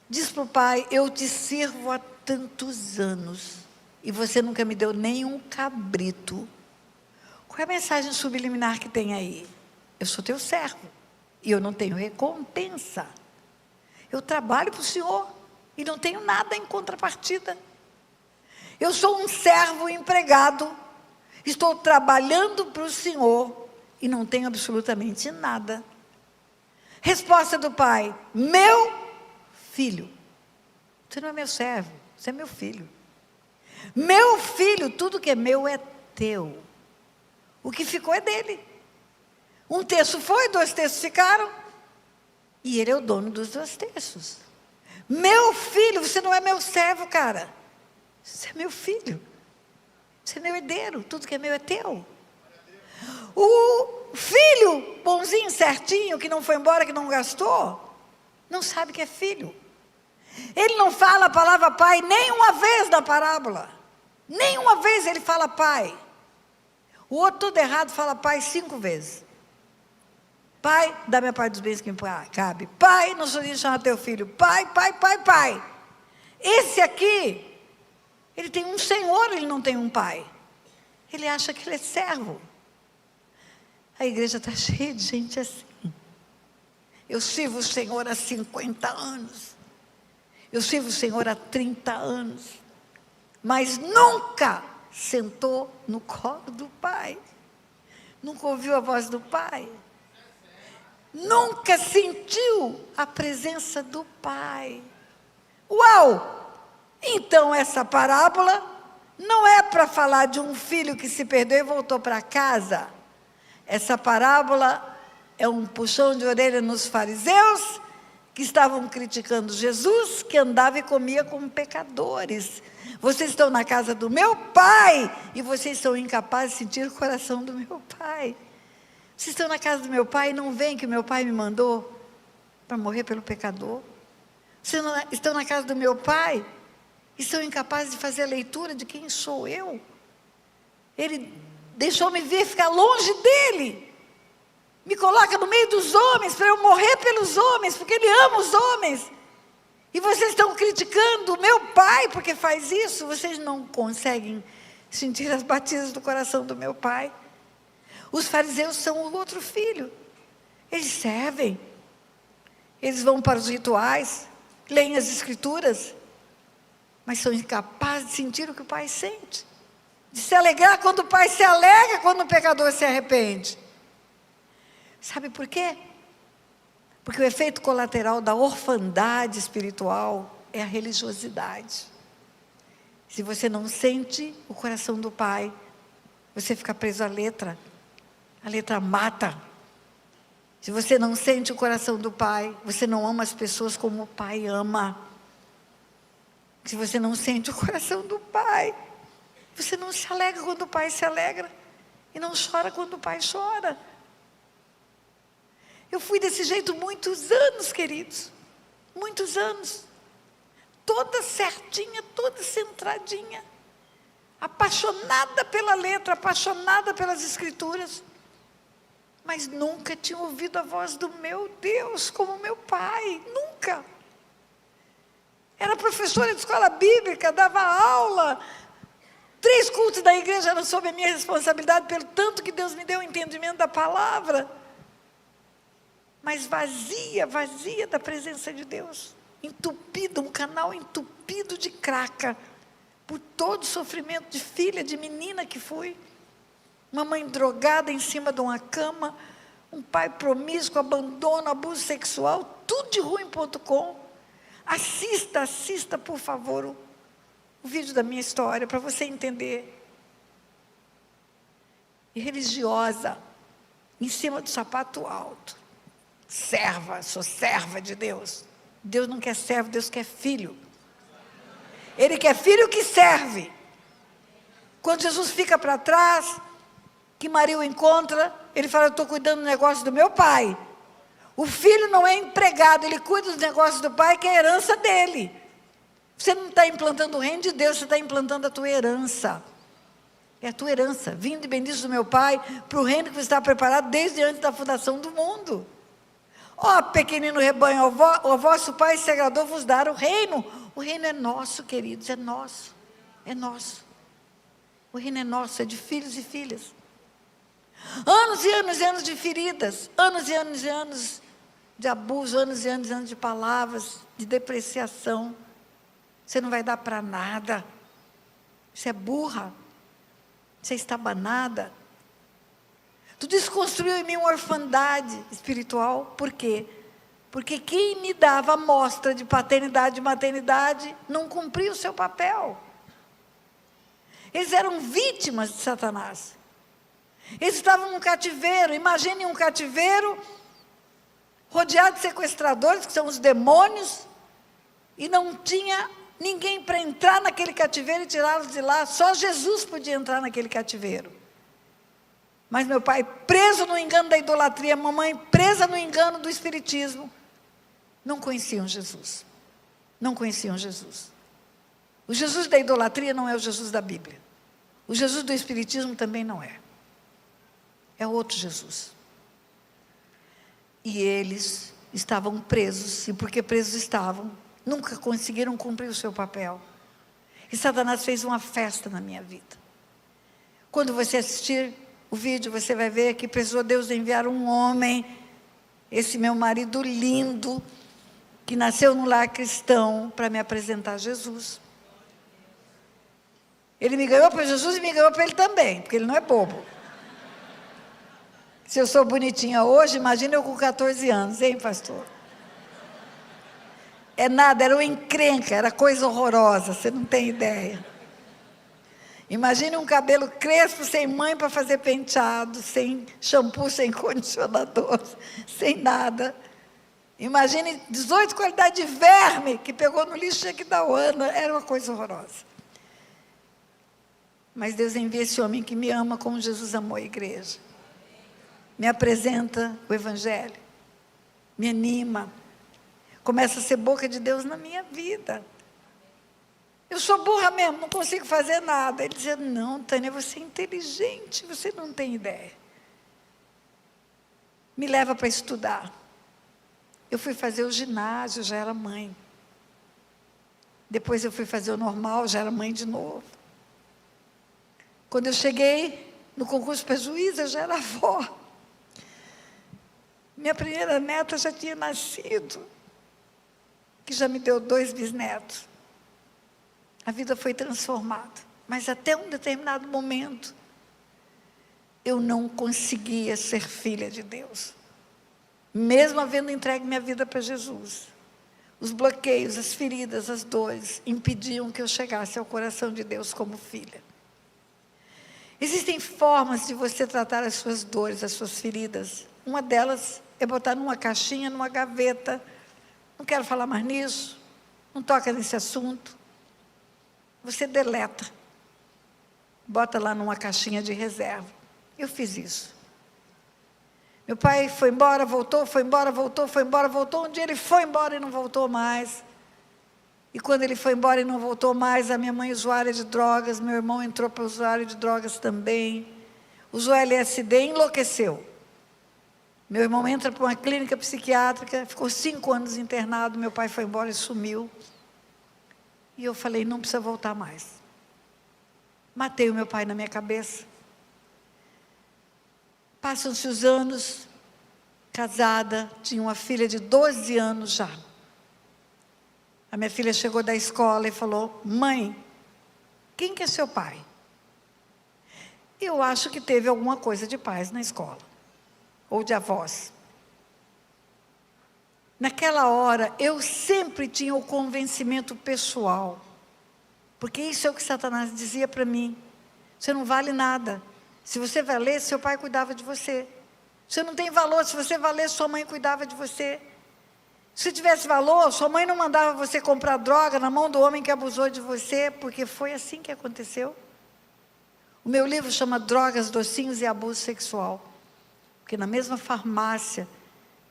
diz para o pai, eu te sirvo há tantos anos, e você nunca me deu nem um cabrito. Qual é a mensagem subliminar que tem aí? Eu sou teu servo, e eu não tenho recompensa. Eu trabalho para o Senhor, e não tenho nada em contrapartida. Eu sou um servo empregado, estou trabalhando para o Senhor, e não tenho absolutamente nada. Resposta do pai, meu filho, você não é meu servo, você é meu filho. Meu filho, tudo que é meu é teu. O que ficou é dele. Um terço foi, 2 terços ficaram, e ele é o dono dos 2 terços. Meu filho, você não é meu servo, cara. Você é meu filho. Você é meu herdeiro. Tudo que é meu é teu. O filho, bonzinho, certinho, que não foi embora, que não gastou, não sabe que é filho. Ele não fala a palavra pai nenhuma vez na parábola. Nenhuma vez ele fala pai. O outro, tudo errado, fala pai 5 vezes. Pai, dá minha parte dos bens que me cabe. Pai, não sou de chamar teu filho. Pai, pai, pai, pai. Esse aqui, ele tem um senhor, ele não tem um pai. Ele acha que ele é servo. A igreja está cheia de gente assim. Eu sirvo o Senhor há 50 anos. Eu sirvo o Senhor há 30 anos. Mas nunca sentou no colo do Pai. Nunca ouviu a voz do Pai. Nunca sentiu a presença do Pai. Uau! Então essa parábola não é para falar de um filho que se perdeu e voltou para casa. Essa parábola é um puxão de orelha nos fariseus, que estavam criticando Jesus, que andava e comia com pecadores. Vocês estão na casa do meu Pai, e vocês são incapazes de sentir o coração do meu Pai. Vocês estão na casa do meu Pai e não veem que o meu Pai me mandou para morrer pelo pecador. Vocês estão na casa do meu Pai e são incapazes de fazer a leitura de quem sou eu. Ele deixou-me vir ficar longe dele. Me coloca no meio dos homens para eu morrer pelos homens, porque Ele ama os homens. E vocês estão criticando o meu Pai porque faz isso. Vocês não conseguem sentir as batidas do coração do meu Pai. Os fariseus são o outro filho. Eles servem. Eles vão para os rituais, leem as escrituras, mas são incapazes de sentir o que o Pai sente. De se alegrar quando o Pai se alegra, quando o pecador se arrepende. Sabe por quê? Porque o efeito colateral da orfandade espiritual é a religiosidade. Se você não sente o coração do Pai, você fica preso à letra. A letra mata. Se você não sente o coração do Pai, você não ama as pessoas como o Pai ama. Se você não sente o coração do Pai, você não se alegra quando o Pai se alegra. E não chora quando o Pai chora. Eu fui desse jeito muitos anos, queridos. Muitos anos. Toda certinha, toda centradinha. Apaixonada pela letra, apaixonada pelas escrituras. Mas nunca tinha ouvido a voz do meu Deus como meu Pai. Nunca. Era professora de escola bíblica, dava aula. 3 cultos da igreja eram sob a minha responsabilidade, pelo tanto que Deus me deu o entendimento da palavra. Mas vazia da presença de Deus. Entupida, um canal entupido de craca. Por todo o sofrimento de filha, de menina que fui. Uma mãe drogada em cima de uma cama, um pai promíscuo, abandono, abuso sexual, tudo de ruim.com. Assista, por favor, o vídeo da minha história, para você entender. E religiosa, em cima do sapato alto. Sou serva de Deus. Deus não quer servo, Deus quer filho. Ele quer filho que serve. Quando Jesus fica para trás, que Maria o encontra, ele fala: eu estou cuidando do negócio do meu pai. O filho não é empregado, ele cuida dos negócios do pai, que é a herança dele. Você não está implantando o reino de Deus, você está implantando a tua herança. É a tua herança. Vindo e bendito do meu Pai, para o reino que está preparado desde antes da fundação do mundo. Ó, pequenino rebanho, o vosso Pai se agradou vos dar o reino. O reino é nosso, queridos, é nosso. É nosso. O reino é nosso, é de filhos e filhas. Anos e anos e anos de feridas, anos e anos e anos de abuso, anos e anos de palavras, de depreciação. Você não vai dar para nada. Você é burra. Você é estabanada. Tudo isso construiu em mim uma orfandade espiritual. Por quê? Porque quem me dava amostra de paternidade e maternidade não cumpria o seu papel. Eles eram vítimas de Satanás. Eles estavam num cativeiro. Imaginem um cativeiro rodeado de sequestradores, que são os demônios, e não tinha ninguém para entrar naquele cativeiro e tirá-los de lá. Só Jesus podia entrar naquele cativeiro. Mas meu pai, preso no engano da idolatria, mamãe presa no engano do espiritismo, não conheciam Jesus. Não conheciam Jesus. O Jesus da idolatria não é o Jesus da Bíblia. O Jesus do espiritismo também não é. É outro Jesus. E eles estavam presos, e porque presos estavam, nunca conseguiram cumprir o seu papel. E Satanás fez uma festa na minha vida. Quando você assistir o vídeo, você vai ver que precisou Deus enviar um homem, esse meu marido lindo, que nasceu num lar cristão, para me apresentar a Jesus. Ele me ganhou para Jesus e me ganhou para ele também, porque ele não é bobo. Se eu sou bonitinha hoje, imagina eu com 14 anos, hein, pastor? É nada, era uma encrenca, era coisa horrorosa, você não tem ideia. Imagine um cabelo crespo, sem mãe para fazer penteado, sem shampoo, sem condicionador, sem nada. Imagine 18 qualidades de verme que pegou no lixo aqui da Ana, era uma coisa horrorosa. Mas Deus envia esse homem que me ama como Jesus amou a igreja. Me apresenta o Evangelho, me anima, começa a ser boca de Deus na minha vida. Eu sou burra mesmo, não consigo fazer nada. Ele dizia, não, Tânia, você é inteligente, você não tem ideia. Me leva para estudar. Eu fui fazer o ginásio, já era mãe. Depois eu fui fazer o normal, já era mãe de novo. Quando eu cheguei no concurso para juíza, eu já era avó. Minha primeira neta já tinha nascido, que já me deu 2 bisnetos. A vida foi transformada, mas até um determinado momento, eu não conseguia ser filha de Deus. Mesmo havendo entregue minha vida para Jesus. Os bloqueios, as feridas, as dores, impediam que eu chegasse ao coração de Deus como filha. Existem formas de você tratar as suas dores, as suas feridas. Uma delas é botar numa caixinha, numa gaveta. Não quero falar mais nisso, não toca nesse assunto. Você deleta, bota lá numa caixinha de reserva. Eu fiz isso. Meu pai foi embora, voltou, foi embora, voltou, foi embora, voltou. Um dia ele foi embora e não voltou mais. E quando ele foi embora e não voltou mais, a minha mãe usuária de drogas, meu irmão entrou para usuário de drogas também. Usou LSD e enlouqueceu. Meu irmão entra para uma clínica psiquiátrica, ficou 5 anos internado, meu pai foi embora e sumiu. E eu falei, não precisa voltar mais. Matei o meu pai na minha cabeça. Passam-se os anos, casada, tinha uma filha de 12 anos já. A minha filha chegou da escola e falou, mãe, quem que é seu pai? Eu acho que teve alguma coisa de pais na escola, ou de avós. Naquela hora, eu sempre tinha o convencimento pessoal, porque isso é o que Satanás dizia para mim, você não vale nada, se você valer, seu pai cuidava de você, você não tem valor, se você valer, sua mãe cuidava de você, se tivesse valor, sua mãe não mandava você comprar droga na mão do homem que abusou de você, porque foi assim que aconteceu. O meu livro chama Drogas, Docinhos e Abuso Sexual, porque na mesma farmácia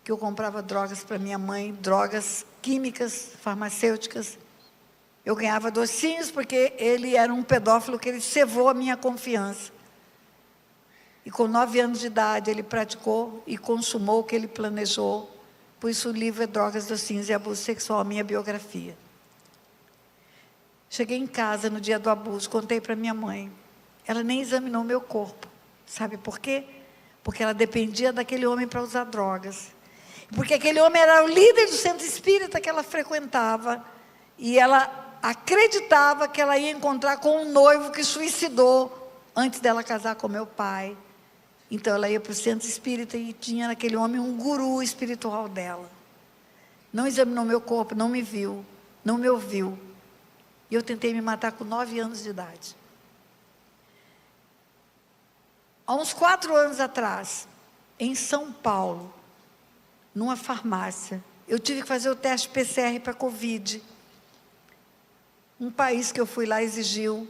que eu comprava drogas para minha mãe, drogas químicas, farmacêuticas, eu ganhava docinhos, porque ele era um pedófilo que ele cevou a minha confiança. E com 9 anos de idade, ele praticou e consumou o que ele planejou. Por isso o livro é Drogas, Docinhos e Abuso Sexual, minha biografia. Cheguei em casa no dia do abuso, contei para minha mãe. Ela nem examinou meu corpo. Sabe por quê? Porque ela dependia daquele homem para usar drogas. Porque aquele homem era o líder do centro espírita que ela frequentava. E ela acreditava que ela ia encontrar com um noivo que suicidou antes dela casar com meu pai. Então ela ia para o centro espírita e tinha naquele homem um guru espiritual dela. Não examinou meu corpo, não me viu, não me ouviu. E eu tentei me matar com 9 anos de idade. Há uns 4 anos atrás, em São Paulo, numa farmácia, eu tive que fazer o teste PCR para Covid. Um país que eu fui lá exigiu.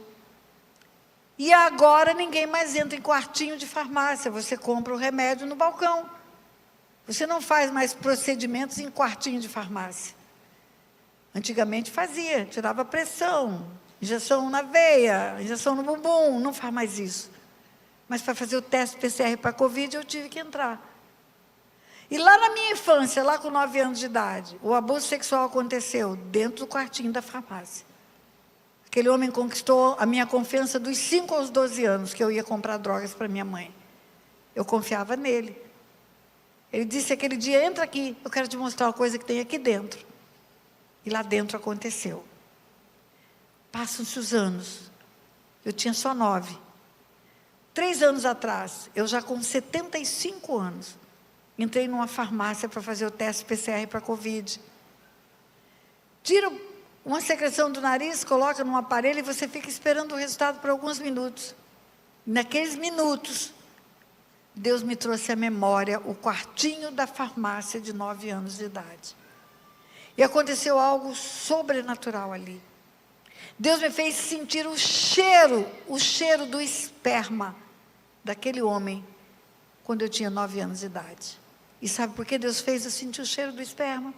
E agora ninguém mais entra em quartinho de farmácia, você compra o remédio no balcão. Você não faz mais procedimentos em quartinho de farmácia. Antigamente fazia, tirava pressão, injeção na veia, injeção no bumbum, não faz mais isso. Mas para fazer o teste PCR para Covid eu tive que entrar. E lá na minha infância, lá com 9 anos de idade, o abuso sexual aconteceu dentro do quartinho da farmácia. Aquele homem conquistou a minha confiança dos 5 aos 12 anos que eu ia comprar drogas para minha mãe. Eu confiava nele. Ele disse aquele dia, entra aqui, eu quero te mostrar uma coisa que tem aqui dentro. E lá dentro aconteceu. Passam-se os anos. Eu tinha só 9. 3 anos atrás, eu já com 75 anos, entrei numa farmácia para fazer o teste PCR para Covid. Tira uma secreção do nariz, coloca num aparelho e você fica esperando o resultado por alguns minutos. Naqueles minutos, Deus me trouxe à memória o quartinho da farmácia de 9 anos de idade. E aconteceu algo sobrenatural ali. Deus me fez sentir o cheiro do esperma daquele homem, quando eu tinha 9 anos de idade. E sabe por que Deus fez eu sentir o cheiro do esperma?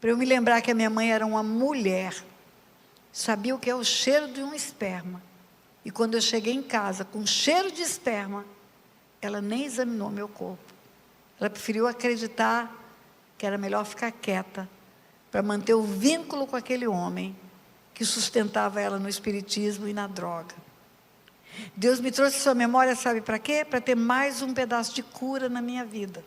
Para eu me lembrar que a minha mãe era uma mulher, sabia o que é o cheiro de um esperma. E quando eu cheguei em casa com cheiro de esperma, ela nem examinou meu corpo. Ela preferiu acreditar que era melhor ficar quieta, para manter o vínculo com aquele homem que sustentava ela no espiritismo e na droga. Deus me trouxe sua memória, sabe para quê? Para ter mais um pedaço de cura na minha vida.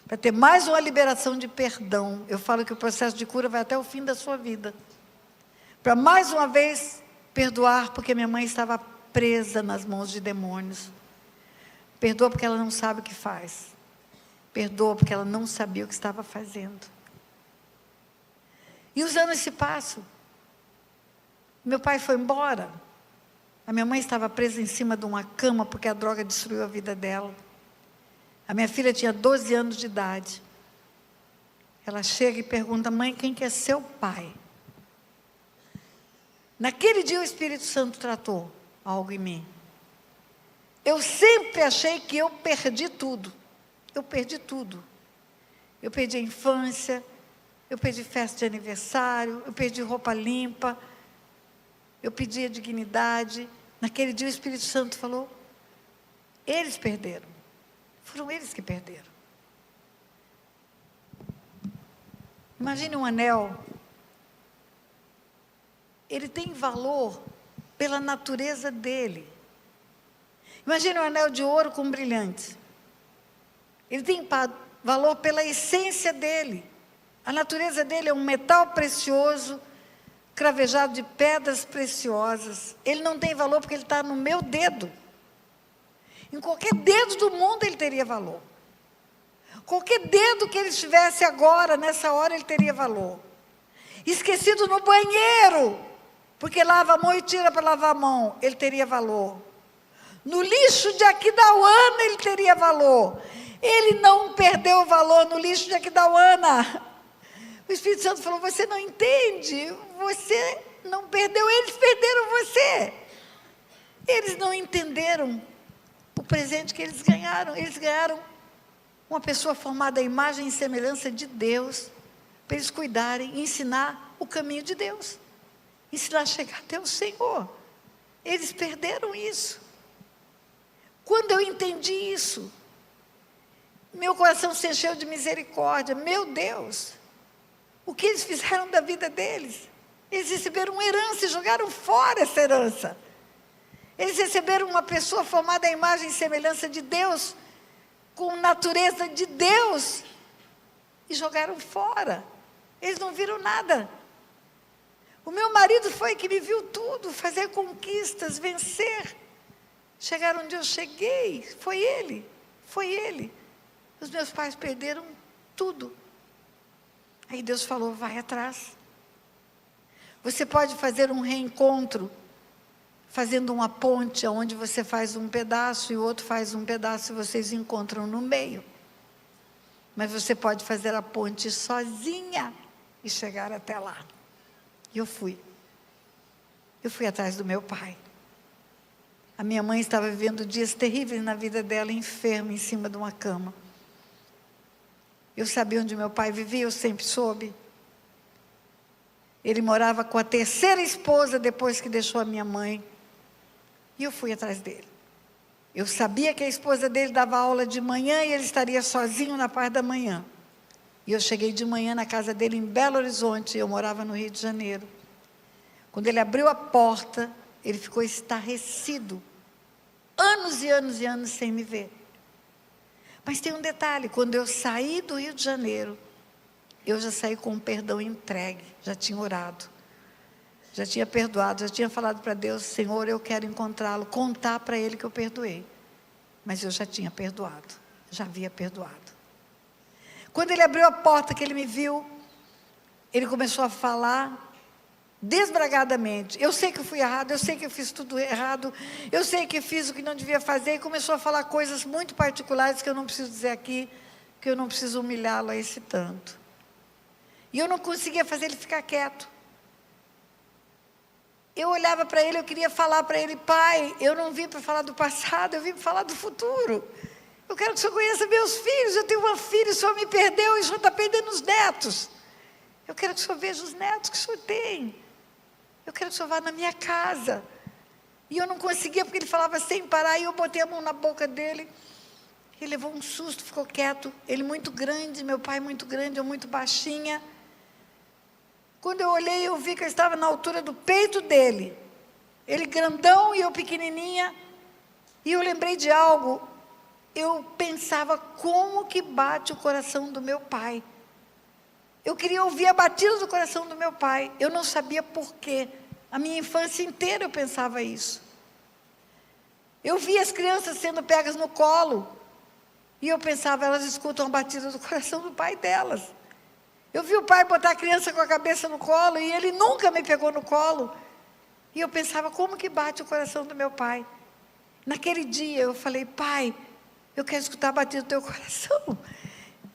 Para ter mais uma liberação de perdão. Eu falo que o processo de cura vai até o fim da sua vida. Para mais uma vez perdoar, porque minha mãe estava presa nas mãos de demônios. Perdoa porque ela não sabe o que faz. Perdoa porque ela não sabia o que estava fazendo. E os anos se passam. Meu pai foi embora. A minha mãe estava presa em cima de uma cama porque a droga destruiu a vida dela. A minha filha tinha 12 anos de idade. Ela chega e pergunta: mãe, quem que é seu pai? Naquele dia o Espírito Santo tratou algo em mim. Eu sempre achei que eu perdi tudo. Eu perdi tudo. Eu perdi a infância, eu perdi festa de aniversário, eu perdi roupa limpa, eu perdi a dignidade. Naquele dia o Espírito Santo falou: eles perderam. Foram eles que perderam. Imagine um anel. Ele tem valor pela natureza dele. Imagine um anel de ouro com brilhantes. Ele tem valor pela essência dele. A natureza dele é um metal precioso, cravejado de pedras preciosas. Ele não tem valor porque ele está no meu dedo. Em qualquer dedo do mundo ele teria valor. Qualquer dedo que ele estivesse agora, nessa hora, ele teria valor. Esquecido no banheiro, porque lava a mão e tira para lavar a mão, ele teria valor. No lixo de Aquidauana ele teria valor. Ele não perdeu o valor no lixo de Aquidauana. O Espírito Santo falou: você não entende, você não perdeu, eles perderam você. Eles não entenderam o presente que eles ganharam. Eles ganharam uma pessoa formada à imagem e semelhança de Deus, para eles cuidarem e ensinar o caminho de Deus, ensinar a chegar até o Senhor. Eles perderam isso. Quando eu entendi isso, meu coração se encheu de misericórdia. Meu Deus, o que eles fizeram da vida deles? Eles receberam uma herança e jogaram fora essa herança. Eles receberam uma pessoa formada à imagem e semelhança de Deus, com natureza de Deus, e jogaram fora. Eles não viram nada. O meu marido foi que me viu tudo, fazer conquistas, vencer. Chegar onde eu cheguei, foi ele. Os meus pais perderam tudo. Aí Deus falou: vai atrás. Você pode fazer um reencontro, fazendo uma ponte, onde você faz um pedaço e o outro faz um pedaço e vocês encontram no meio. Mas você pode fazer a ponte sozinha e chegar até lá. E eu fui. Eu fui atrás do meu pai. A minha mãe estava vivendo dias terríveis na vida dela, enferma, em cima de uma cama. Eu sabia onde meu pai vivia, eu sempre soube. Ele morava com a terceira esposa depois que deixou a minha mãe. E eu fui atrás dele. Eu sabia que a esposa dele dava aula de manhã e ele estaria sozinho na parte da manhã. E eu cheguei de manhã na casa dele em Belo Horizonte, eu morava no Rio de Janeiro. Quando ele abriu a porta, ele ficou estarrecido. anos e anos e anos sem me ver. Mas tem um detalhe, quando eu saí do Rio de Janeiro, eu já saí com o perdão entregue, já tinha orado, já tinha perdoado, já tinha falado para Deus, Senhor, eu quero encontrá-lo, contar para Ele que eu perdoei. Mas eu já tinha perdoado, já havia perdoado. Quando ele abriu a porta, que ele me viu, ele começou a falar desbragadamente. Eu sei que eu fui errado, eu sei que eu fiz tudo errado, eu sei que fiz o que não devia fazer, e começou a falar coisas muito particulares que eu não preciso dizer aqui, que eu não preciso humilhá-lo a esse tanto. E eu não conseguia fazer ele ficar quieto. Eu olhava para ele, eu queria falar para ele, pai, eu não vim para falar do passado, eu vim para falar do futuro. Eu quero que o senhor conheça meus filhos, eu tenho uma filha, o senhor me perdeu e o senhor está perdendo os netos. Eu quero que o senhor veja os netos que o senhor tem. Eu quero que o senhor vá na minha casa. E eu não conseguia, porque ele falava sem parar, e eu botei a mão na boca dele. Ele levou um susto, ficou quieto. Ele muito grande, meu pai muito grande, eu muito baixinha. Quando eu olhei, eu vi que eu estava na altura do peito dele. Ele grandão e eu pequenininha. E eu lembrei de algo. Eu pensava, como que bate o coração do meu pai? Eu queria ouvir a batida do coração do meu pai. Eu não sabia por quê. A minha infância inteira eu pensava isso. Eu via as crianças sendo pegas no colo. E eu pensava, elas escutam a batida do coração do pai delas. Eu vi o pai botar a criança com a cabeça no colo e ele nunca me pegou no colo. E eu pensava, como que bate o coração do meu pai? Naquele dia eu falei, pai, eu quero escutar a batida do teu coração.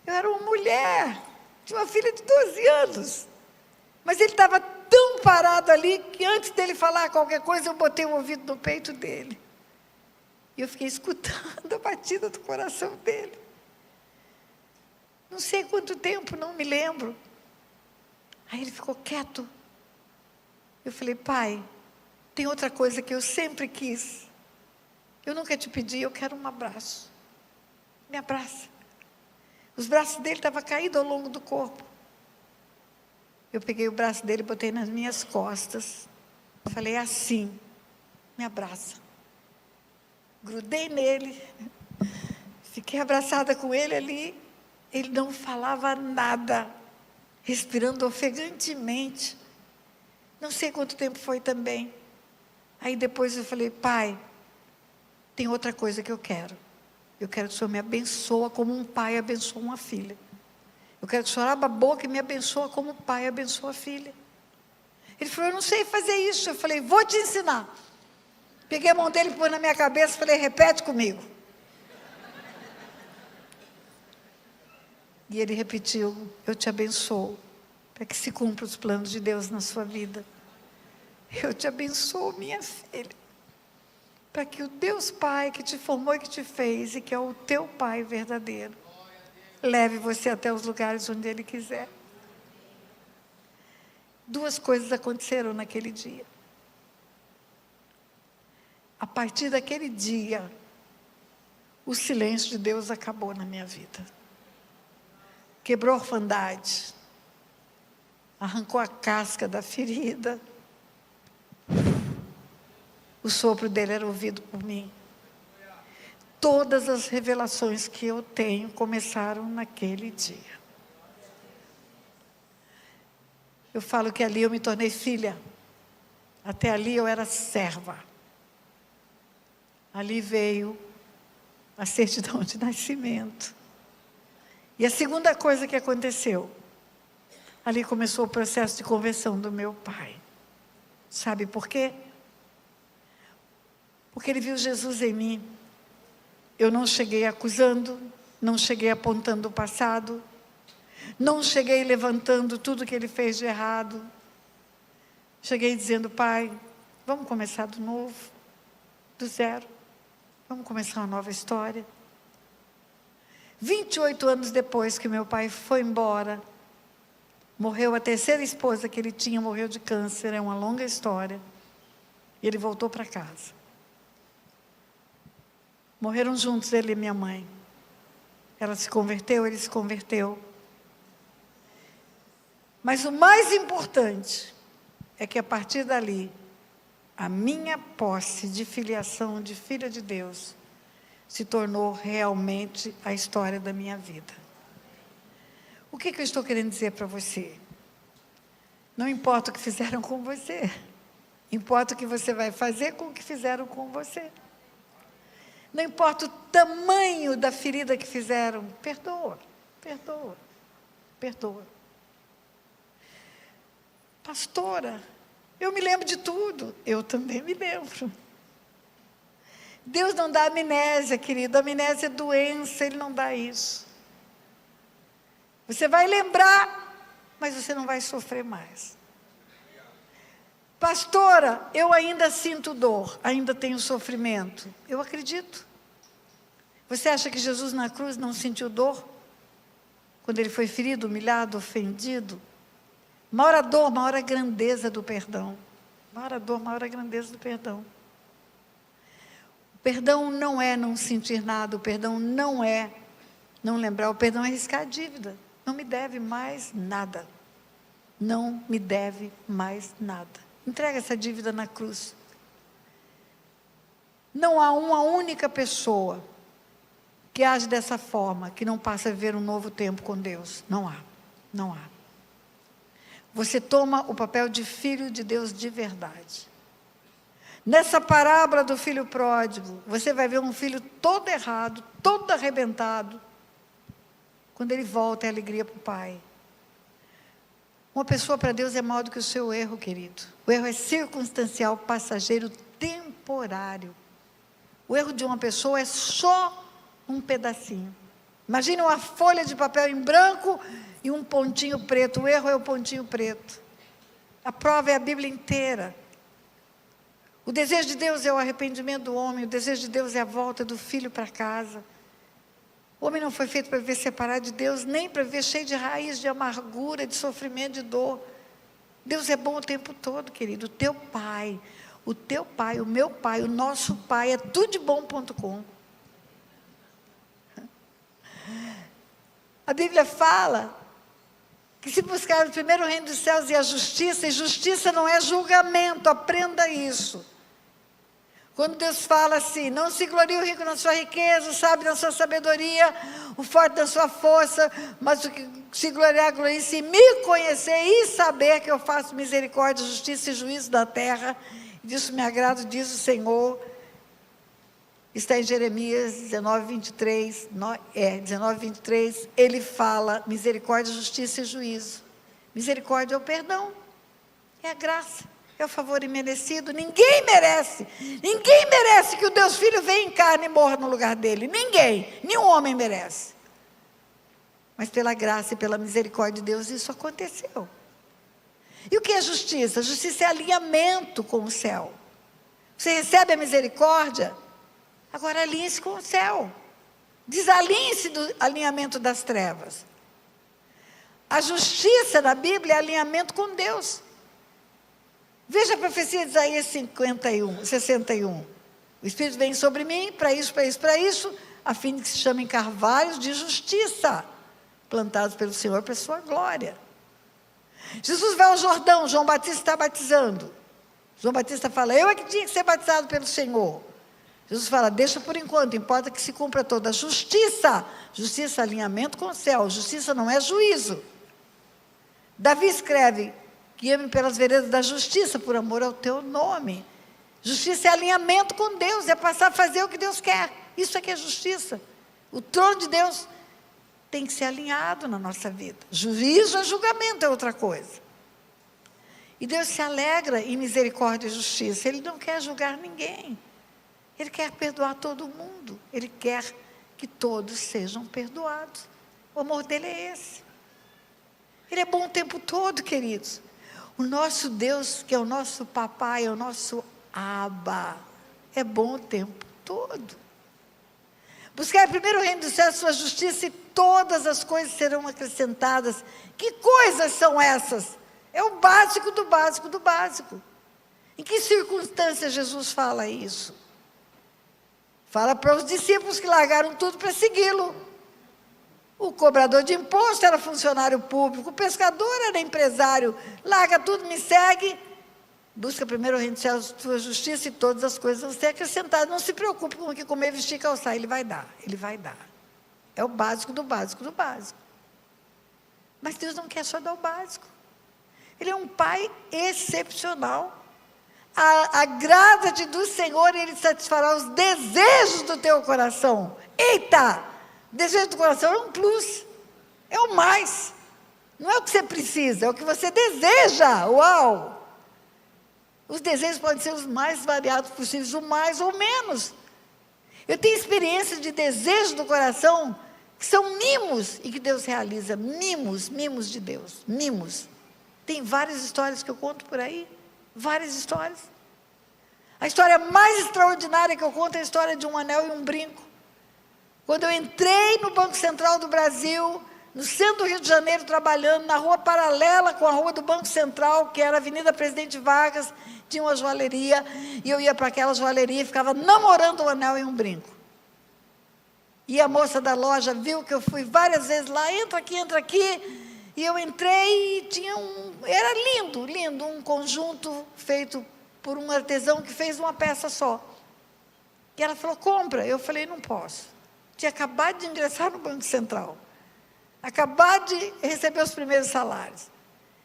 Eu era uma mulher, tinha uma filha de 12 anos. Mas ele estava tão parado ali que antes dele falar qualquer coisa, eu botei o ouvido no peito dele. E eu fiquei escutando a batida do coração dele. Não sei quanto tempo, não me lembro. Aí ele ficou quieto. Eu falei, pai, tem outra coisa que eu sempre quis. Eu nunca te pedi, eu quero um abraço. Me abraça. Os braços dele estavam caídos ao longo do corpo. Eu peguei o braço dele e botei nas minhas costas. Falei assim, me abraça. Grudei nele. Fiquei abraçada com ele ali. Ele não falava nada, respirando ofegantemente. Não sei quanto tempo foi também. Aí depois eu falei, pai, tem outra coisa que eu quero. Eu quero que o senhor me abençoe como um pai abençoa uma filha. Eu quero que o senhor abra a boca e me abençoe como o pai abençoa a filha. Ele falou, eu não sei fazer isso. Eu falei, vou te ensinar. Peguei a mão dele, pôs na minha cabeça e falei, repete comigo. E ele repetiu, eu te abençoo, para que se cumpra os planos de Deus na sua vida. Eu te abençoo, minha filha, para que o Deus Pai que te formou e que te fez, e que é o teu Pai verdadeiro, leve você até os lugares onde Ele quiser. Duas coisas aconteceram naquele dia. A partir daquele dia, o silêncio de Deus acabou na minha vida. Quebrou a orfandade, arrancou a casca da ferida. O sopro dele era ouvido por mim. Todas as revelações que eu tenho começaram naquele dia. Eu falo que ali eu me tornei filha. Até ali eu era serva. Ali veio a certidão de nascimento. E a segunda coisa que aconteceu, ali começou o processo de conversão do meu pai. Sabe por quê? Porque ele viu Jesus em mim. Eu não cheguei acusando, não cheguei apontando o passado, não cheguei levantando tudo que ele fez de errado. Cheguei dizendo, pai, vamos começar do novo, do zero. Vamos começar uma nova história. 28 anos depois que meu pai foi embora, morreu a terceira esposa que ele tinha, morreu de câncer, é uma longa história. E ele voltou para casa. Morreram juntos ele e minha mãe. Ela se converteu, ele se converteu. Mas o mais importante é que a partir dali, a minha posse de filiação de filha de Deus se tornou realmente a história da minha vida. O que eu estou querendo dizer para você? Não importa o que fizeram com você, importa o que você vai fazer com o que fizeram com você. Não importa o tamanho da ferida que fizeram, perdoa, perdoa, perdoa. Pastora, eu me lembro de tudo. Eu também me lembro. Deus não dá amnésia, querido. Amnésia é doença, Ele não dá isso. Você vai lembrar, mas você não vai sofrer mais. Pastora, eu ainda sinto dor, ainda tenho sofrimento. Eu acredito. Você acha que Jesus na cruz não sentiu dor? Quando Ele foi ferido, humilhado, ofendido? Maior a dor, maior a grandeza do perdão. Maior a dor, maior a grandeza do perdão. O perdão não é não sentir nada, o perdão não é não lembrar, o perdão é riscar a dívida. Não me deve mais nada. Não me deve mais nada. Entrega essa dívida na cruz. Não há uma única pessoa que age dessa forma, que não passa a viver um novo tempo com Deus. Não há. Não há. Você toma o papel de filho de Deus de verdade. Nessa parábola do filho pródigo, você vai ver um filho todo errado, todo arrebentado. Quando ele volta, é alegria para o pai. Uma pessoa para Deus é maior do que o seu erro, querido. O erro é circunstancial, passageiro, temporário. O erro de uma pessoa é só um pedacinho. Imagine uma folha de papel em branco e um pontinho preto. O erro é o pontinho preto. A prova é a Bíblia inteira. O desejo de Deus é o arrependimento do homem. O desejo de Deus é a volta do filho para casa. O homem não foi feito para viver separado de Deus, nem para viver cheio de raiz, de amargura, de sofrimento, de dor. Deus é bom o tempo todo, querido. O teu pai, o meu pai, o nosso pai, é tudebom.com. A Bíblia fala que se buscar primeiro o reino dos céus e a justiça, e justiça não é julgamento, aprenda isso. Quando Deus fala assim, não se glorie o rico na sua riqueza, o sábio na sua sabedoria, o forte na sua força, mas o que se gloriar, glorie-se em me conhecer e saber que eu faço misericórdia, justiça e juízo da terra, e disso me agrado, diz o Senhor. Está em Jeremias 19, 23, 19, 23, ele fala misericórdia, justiça e juízo. Misericórdia é o perdão, é a graça, é o favor imerecido. Ninguém merece que o Deus Filho venha em carne e morra no lugar dele. Ninguém, nenhum homem merece. Mas pela graça e pela misericórdia de Deus isso aconteceu. E o que é justiça? Justiça é alinhamento com o céu. Você recebe a misericórdia, agora alinhe-se com o céu. Desalinhe-se do alinhamento das trevas. A justiça na Bíblia é alinhamento com Deus. Veja a profecia de Isaías 61. O Espírito vem sobre mim, para isso, a fim de que se chamem carvalhos de justiça, plantados pelo Senhor para a sua glória. Jesus vai ao Jordão, João Batista está batizando. João Batista fala, eu é que tinha que ser batizado pelo Senhor. Jesus fala, deixa por enquanto, importa que se cumpra toda a justiça. Justiça é alinhamento com o céu, justiça não é juízo. Davi escreve, guia-me pelas veredas da justiça, por amor ao teu nome. Justiça é alinhamento com Deus, é passar a fazer o que Deus quer. Isso é que é justiça. O trono de Deus tem que ser alinhado na nossa vida. Juízo é julgamento, é outra coisa. E Deus se alegra em misericórdia e justiça. Ele não quer julgar ninguém. Ele quer perdoar todo mundo. Ele quer que todos sejam perdoados. O amor dele é esse. Ele é bom o tempo todo, queridos. O nosso Deus, que é o nosso papai, é o nosso Abba, é bom o tempo todo. Buscar primeiro o reino dos céus, sua justiça, e todas as coisas serão acrescentadas. Que coisas são essas? É o básico do básico do básico. Em que circunstância Jesus fala isso? Fala para os discípulos que largaram tudo para segui-lo. O cobrador de imposto era funcionário público, o pescador era empresário. Larga tudo, me segue. Busca primeiro o reino dos céus, sua justiça, e todas as coisas vão ser acrescentadas. Não se preocupe com o que comer, vestir, calçar. Ele vai dar, Ele vai dar. É o básico do básico do básico. Mas Deus não quer só dar o básico. Ele é um Pai excepcional. Agrada-te do Senhor e Ele satisfará os desejos do teu coração. Eita! Desejo do coração é um plus. É o mais. Não é o que você precisa, é o que você deseja. Uau! Os desejos podem ser os mais variados possíveis, o mais ou menos. Eu tenho experiência de desejos do coração que são mimos e que Deus realiza. Mimos de Deus. Mimos. Tem várias histórias que eu conto por aí. Várias histórias. A história mais extraordinária que eu conto é a história de um anel e um brinco. Quando eu entrei no Banco Central do Brasil, no centro do Rio de Janeiro, trabalhando na rua paralela com a rua do Banco Central, que era a Avenida Presidente Vargas, tinha uma joalheria, e eu ia para aquela joalheria e ficava namorando um anel e um brinco. E a moça da loja viu que eu fui várias vezes lá, entra aqui, e eu entrei e tinha era lindo, um conjunto feito por um artesão que fez uma peça só. E ela falou, compra. Eu falei, não posso. Tinha acabado de ingressar no Banco Central. Acabado de receber os primeiros salários.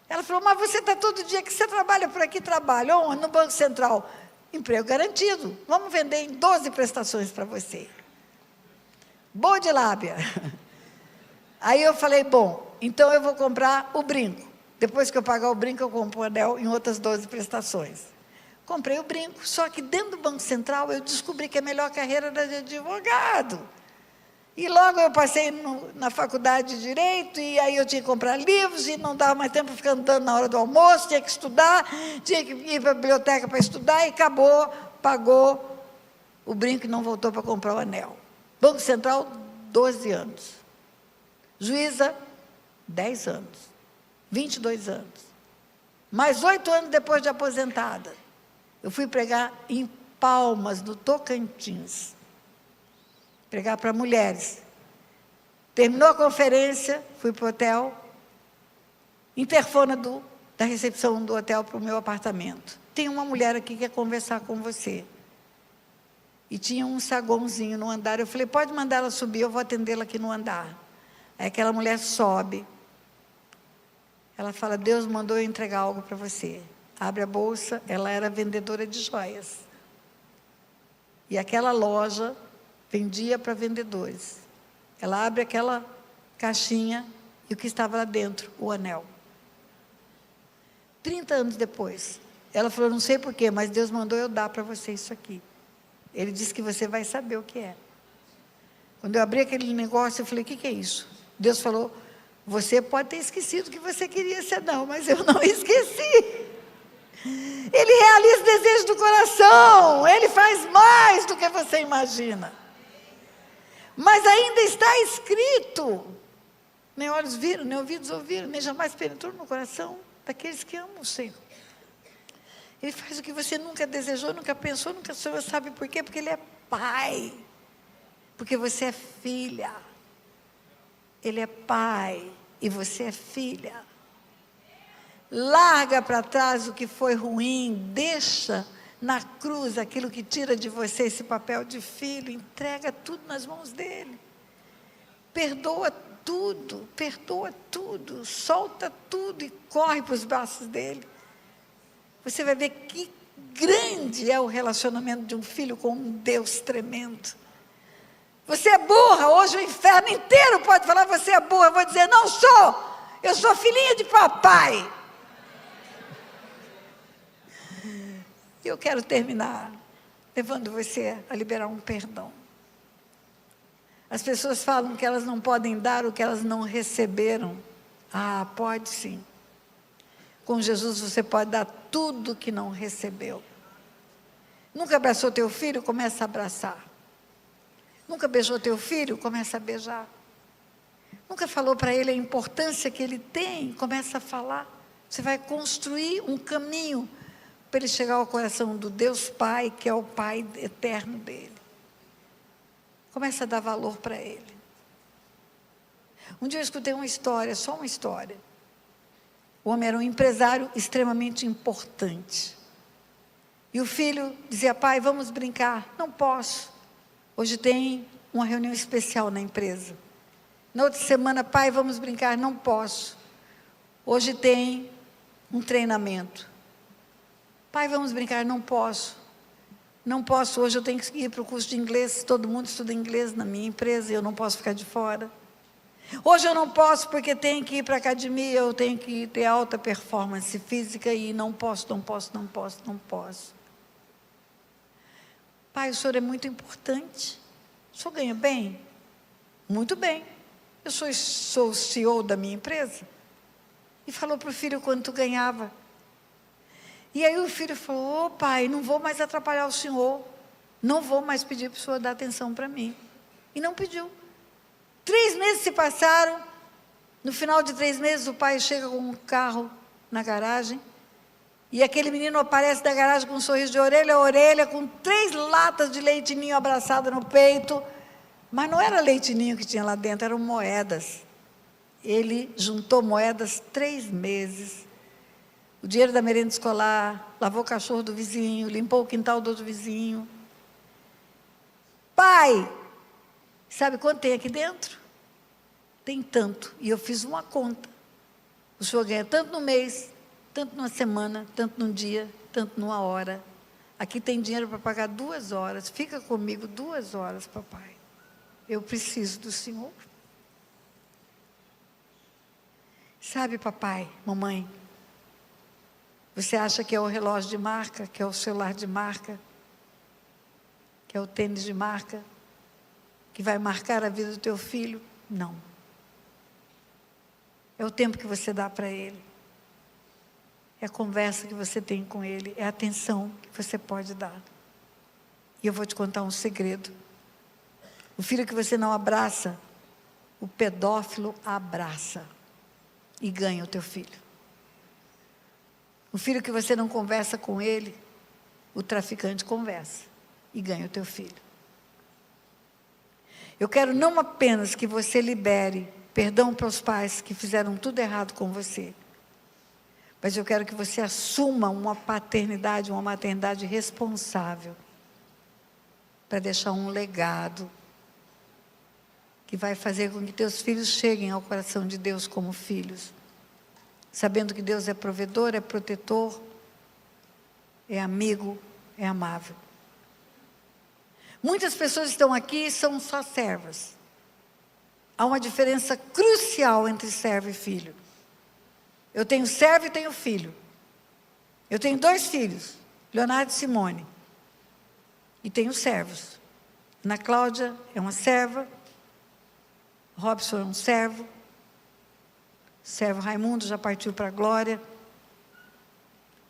Ela falou, mas você está todo dia que você trabalha por aqui, trabalha onde? No Banco Central. Emprego garantido. Vamos vender em 12 prestações para você. Boa de lábia. Aí eu falei, bom, então eu vou comprar o brinco. Depois que eu pagar o brinco, eu compro o anel em outras 12 prestações. Comprei o brinco, só que dentro do Banco Central eu descobri que a melhor carreira era de advogado. E logo eu passei na faculdade de Direito, e aí eu tinha que comprar livros, e não dava mais tempo para ficar andando na hora do almoço, tinha que estudar, tinha que ir para a biblioteca para estudar, e acabou, pagou o brinco e não voltou para comprar o anel. Banco Central, 12 anos. Juíza, 10 anos. 22 anos. Mais 8 anos depois de aposentada. Eu fui pregar em Palmas, no Tocantins. Pregar para mulheres. Terminou a conferência, fui para o hotel. Interfona da recepção do hotel para o meu apartamento. Tem uma mulher aqui que quer conversar com você. E tinha um saguãozinho no andar. Eu falei, pode mandar ela subir, eu vou atendê-la aqui no andar. Aí aquela mulher sobe. Ela fala, Deus mandou eu entregar algo para você. Abre a bolsa, ela era vendedora de joias. E aquela loja vendia para vendedores. Ela abre aquela caixinha e o que estava lá dentro? O anel. 30 anos depois, ela falou, não sei porquê, mas Deus mandou eu dar para você isso aqui. Ele disse que você vai saber o que é. Quando eu abri aquele negócio, eu falei, o que é isso? Deus falou, você pode ter esquecido o que você queria ser, não, mas eu não esqueci. Ele realiza o desejo do coração, Ele faz mais do que você imagina. Mas ainda está escrito, nem olhos viram, nem ouvidos ouviram, nem jamais penetrou no coração daqueles que amam o Senhor. Ele faz o que você nunca desejou, nunca pensou, nunca sonhou. Sabe por quê? Porque Ele é Pai. Porque você é filha. Ele é Pai e você é filha. Larga para trás o que foi ruim, deixa na cruz aquilo que tira de você esse papel de filho, entrega tudo nas mãos dele. Perdoa tudo, solta tudo e corre para os braços dele. Você vai ver que grande é o relacionamento de um filho com um Deus tremendo. Você é burra, hoje o inferno inteiro pode falar, você é burra. Eu vou dizer, não sou, eu sou filhinha de papai. E eu quero terminar levando você a liberar um perdão. As pessoas falam que elas não podem dar o que elas não receberam. Ah, pode sim. Com Jesus você pode dar tudo que não recebeu. Nunca abraçou teu filho? Começa a abraçar. Nunca beijou teu filho? Começa a beijar. Nunca falou para ele a importância que ele tem? Começa a falar. Você vai construir um caminho para ele chegar ao coração do Deus Pai, que é o Pai eterno dele. Começa a dar valor para ele. Um dia eu escutei uma história, só uma história. O homem era um empresário extremamente importante. E o filho dizia: pai, vamos brincar. Não posso. Hoje tem uma reunião especial na empresa. Na outra semana: pai, vamos brincar. Não posso. Hoje tem um treinamento. Pai, vamos brincar. Não posso. Não posso. Hoje eu tenho que ir para o curso de inglês. Todo mundo estuda inglês na minha empresa e eu não posso ficar de fora. Hoje eu não posso porque tenho que ir para a academia, eu tenho que ter alta performance física e não posso. Pai, o senhor é muito importante. O senhor ganha bem? Muito bem. Eu sou o CEO da minha empresa. E falou para o filho quanto ganhava. E aí o filho falou: ô pai, não vou mais atrapalhar o senhor. Não vou mais pedir para o senhor dar atenção para mim. E não pediu. 3 meses se passaram. No final de 3 meses o pai chega com um carro na garagem. E aquele menino aparece da garagem com um sorriso de orelha a orelha, com 3 latas de leite ninho abraçadas no peito. Mas não era leite ninho que tinha lá dentro, eram moedas. Ele juntou moedas 3 meses. O dinheiro da merenda escolar, lavou o cachorro do vizinho, limpou o quintal do outro vizinho. Pai, sabe quanto tem aqui dentro? Tem tanto. E eu fiz uma conta. O senhor ganha tanto no mês, tanto numa semana, tanto num dia, tanto numa hora. Aqui tem dinheiro para pagar 2 horas. Fica comigo 2 horas, papai. Eu preciso do senhor. Sabe, papai, mamãe, você acha que é o relógio de marca, que é o celular de marca, que é o tênis de marca, que vai marcar a vida do teu filho? Não. É o tempo que você dá para ele. É a conversa que você tem com ele. É a atenção que você pode dar. E eu vou te contar um segredo. O filho que você não abraça, o pedófilo abraça. E ganha o teu filho. O filho que você não conversa com ele, o traficante conversa. E ganha o teu filho. Eu quero não apenas que você libere perdão para os pais que fizeram tudo errado com você, mas eu quero que você assuma uma paternidade, uma maternidade responsável, para deixar um legado que vai fazer com que teus filhos cheguem ao coração de Deus como filhos, sabendo que Deus é provedor, é protetor, é amigo, é amável. Muitas pessoas estão aqui e são só servas. Há uma diferença crucial entre servo e filho. Eu tenho servo e tenho filho. Eu tenho 2 filhos, Leonardo e Simone. E tenho servos. Ana Cláudia é uma serva. Robson é um servo. Servo Raimundo já partiu para a glória.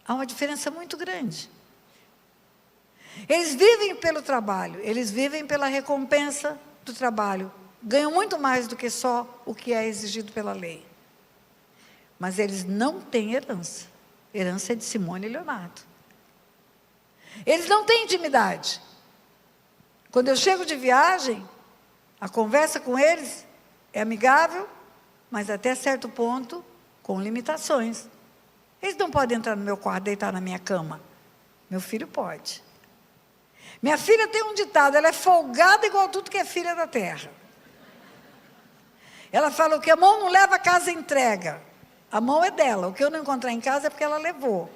Há uma diferença muito grande. Eles vivem pelo trabalho, eles vivem pela recompensa do trabalho. Ganham muito mais do que só o que é exigido pela lei. Mas eles não têm herança. Herança é de Simone e Leonardo. Eles não têm intimidade. Quando eu chego de viagem, a conversa com eles é amigável, mas até certo ponto, com limitações. Eles não podem entrar no meu quarto, deitar na minha cama. Meu filho pode. Minha filha tem um ditado, ela é folgada igual tudo que é filha da terra. Ela fala: o que a mão não leva, a casa entrega. A mão é dela, o que eu não encontrar em casa é porque ela levou.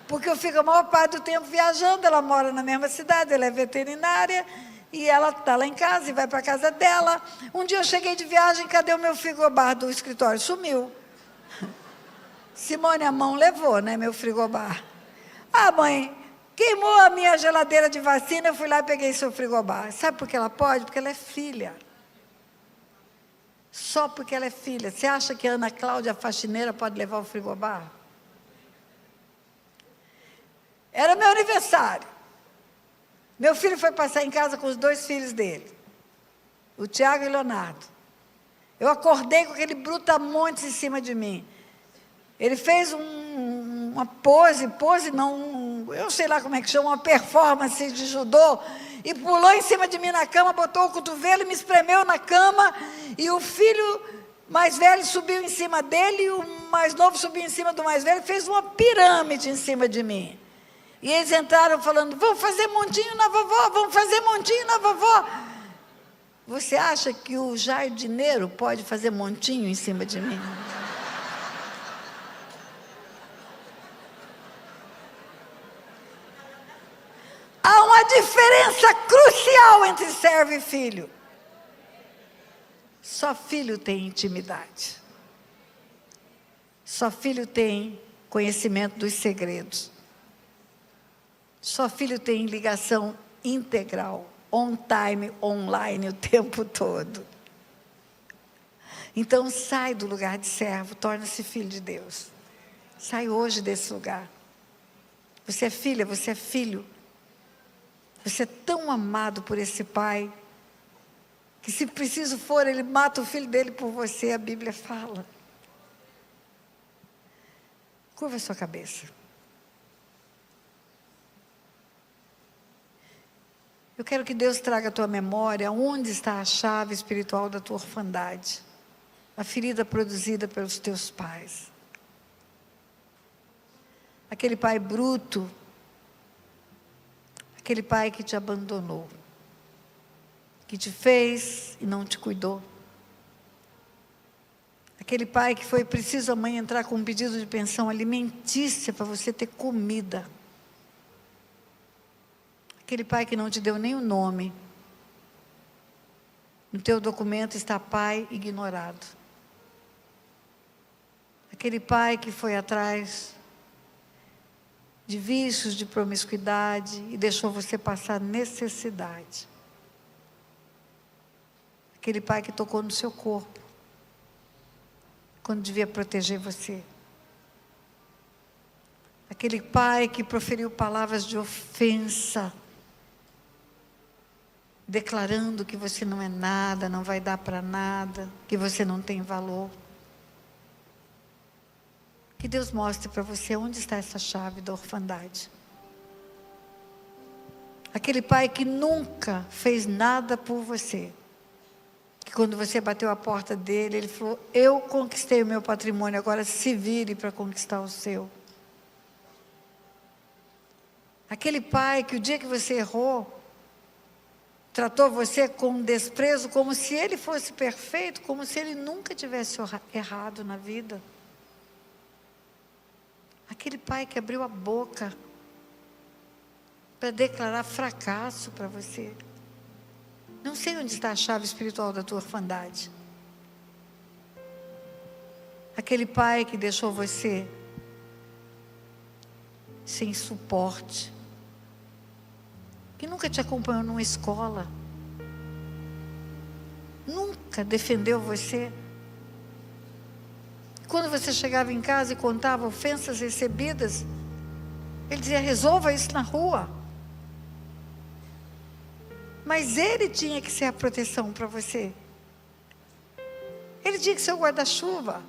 Porque eu fico a maior parte do tempo viajando, ela mora na mesma cidade, ela é veterinária, e ela está lá em casa e vai para a casa dela. Um dia eu cheguei de viagem, cadê o meu frigobar do escritório? Sumiu. Simone, a mão levou, né, meu frigobar. Ah, mãe, queimou a minha geladeira de vacina, eu fui lá e peguei seu frigobar. Sabe por que ela pode? Porque ela é filha. Só porque ela é filha. Você acha que a Ana Cláudia, a faxineira, pode levar o frigobar? Era meu aniversário. Meu filho foi passar em casa com os 2 filhos dele, o Tiago e o Leonardo. Eu acordei com aquele brutamontes em cima de mim. Ele fez uma pose não, eu sei lá como é que chama, uma performance de judô, e pulou em cima de mim na cama, botou o cotovelo e me espremeu na cama, e o filho mais velho subiu em cima dele, e o mais novo subiu em cima do mais velho, fez uma pirâmide em cima de mim. E eles entraram falando, vamos fazer montinho na vovó, vamos fazer montinho na vovó. Você acha que o jardineiro pode fazer montinho em cima de mim? Há uma diferença crucial entre servo e filho. Só filho tem intimidade. Só filho tem conhecimento dos segredos. Só filho tem ligação integral, on time, online, o tempo todo. Então sai do lugar de servo, torna-se filho de Deus. Sai hoje desse lugar. Você é filha, você é filho. Você é tão amado por esse pai, que se preciso for, ele mata o filho dele por você, a Bíblia fala. Curva a sua cabeça. Eu quero que Deus traga à tua memória onde está a chave espiritual da tua orfandade, a ferida produzida pelos teus pais. Aquele pai bruto, aquele pai que te abandonou, que te fez e não te cuidou. Aquele pai que foi preciso a mãe entrar com um pedido de pensão alimentícia para você ter comida. Aquele pai que não te deu nem o nome. No teu documento está pai ignorado. Aquele pai que foi atrás de vícios, de promiscuidade e deixou você passar necessidade. Aquele pai que tocou no seu corpo, quando devia proteger você. Aquele pai que proferiu palavras de ofensa, declarando que você não é nada, não vai dar para nada, que você não tem valor. Que Deus mostre para você onde está essa chave da orfandade. Aquele pai que nunca fez nada por você, que quando você bateu a porta dele, ele falou, eu conquistei o meu patrimônio, agora se vire para conquistar o seu. Aquele pai que o dia que você errou, tratou você com desprezo, como se ele fosse perfeito, como se ele nunca tivesse errado na vida. Aquele pai que abriu a boca para declarar fracasso para você. Não sei onde está a chave espiritual da tua orfandade. Aquele pai que deixou você sem suporte, que nunca te acompanhou numa escola, nunca defendeu você. Quando você chegava em casa e contava ofensas recebidas, ele dizia, resolva isso na rua. Mas ele tinha que ser a proteção para você. Ele tinha que ser o guarda-chuva.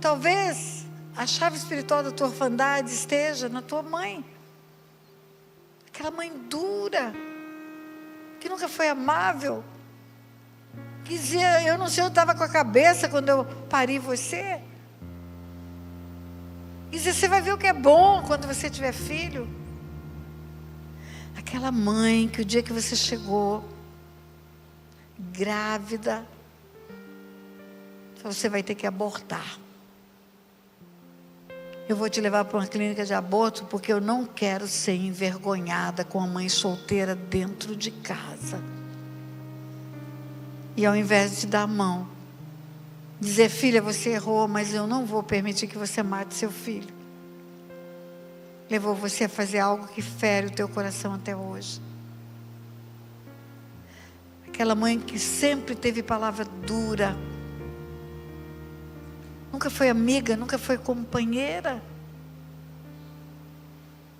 Talvez a chave espiritual da tua orfandade esteja na tua mãe. Aquela mãe dura, que nunca foi amável, que dizia, eu não sei onde estava com a cabeça quando eu pari você. E dizia, você vai ver o que é bom quando você tiver filho. Aquela mãe que o dia que você chegou, grávida, você vai ter que abortar. Eu vou te levar para uma clínica de aborto porque eu não quero ser envergonhada com a mãe solteira dentro de casa. E ao invés de te dar a mão, dizer, filha, você errou, mas eu não vou permitir que você mate seu filho. Levou você a fazer algo que fere o teu coração até hoje. Aquela mãe que sempre teve palavra dura, nunca foi amiga, nunca foi companheira,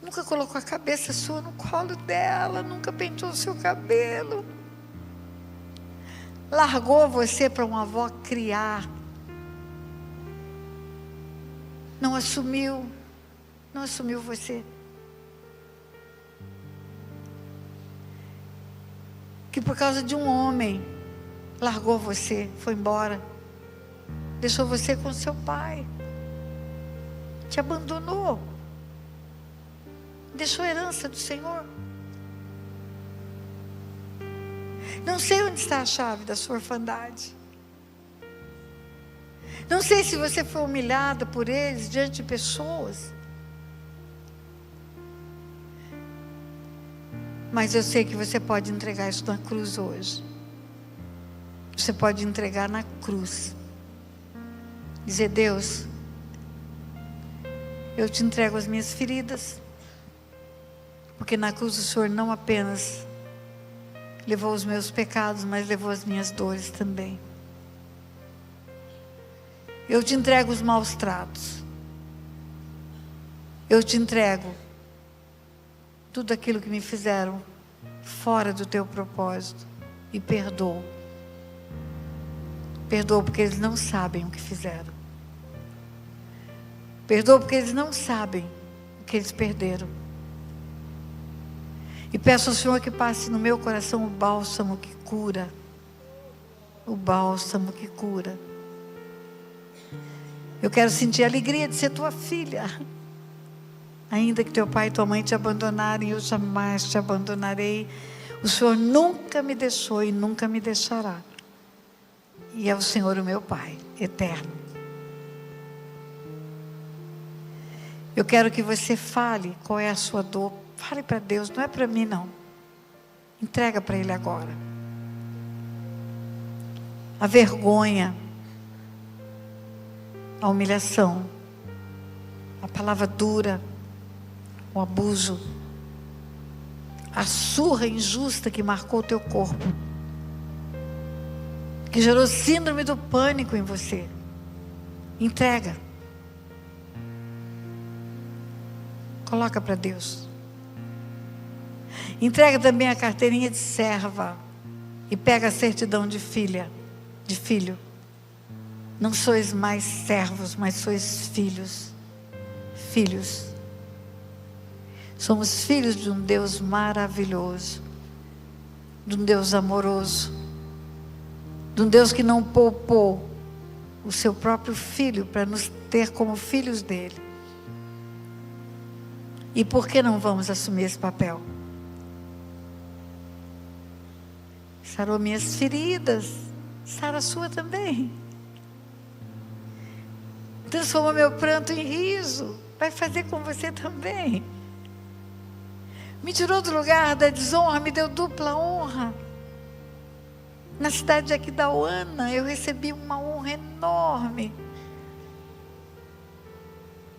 nunca colocou a cabeça sua no colo dela, nunca penteou o seu cabelo, largou você para uma avó criar, não assumiu você. Que por causa de um homem, largou você, foi embora, deixou você com seu pai, te abandonou. Deixou a herança do Senhor. Não sei onde está a chave da sua orfandade. Não sei se você foi humilhada por eles diante de pessoas. Mas eu sei que você pode entregar isso na cruz hoje. Você pode entregar na cruz. Dizer: Deus, eu te entrego as minhas feridas. Porque na cruz o Senhor não apenas levou os meus pecados, mas levou as minhas dores também. Eu te entrego os maus tratos. Eu te entrego tudo aquilo que me fizeram fora do teu propósito. E perdoo. Perdoo porque eles não sabem o que fizeram. Perdoo porque eles não sabem o que eles perderam. E peço ao Senhor que passe no meu coração o bálsamo que cura. O bálsamo que cura. Eu quero sentir a alegria de ser tua filha. Ainda que teu pai e tua mãe te abandonarem, eu jamais te abandonarei. O Senhor nunca me deixou e nunca me deixará. E é o Senhor o meu Pai, eterno. Eu quero que você fale qual é a sua dor. Fale para Deus, não é para mim não. Entrega para Ele agora. A vergonha, a humilhação, a palavra dura, o abuso, a surra injusta que marcou o teu corpo, que gerou síndrome do pânico em você. Entrega. Coloca para Deus. Entrega também a carteirinha de serva e pega a certidão de filha, de filho. Não sois mais servos, mas sois filhos. Filhos. Somos filhos de um Deus maravilhoso, de um Deus amoroso, de um Deus que não poupou o seu próprio filho para nos ter como filhos dele. E por que não vamos assumir esse papel? Sarou minhas feridas, sara a sua também. Transforma meu pranto em riso, vai fazer com você também. Me tirou do lugar da desonra, me deu dupla honra. Na cidade de Aquidauana, eu recebi uma honra enorme.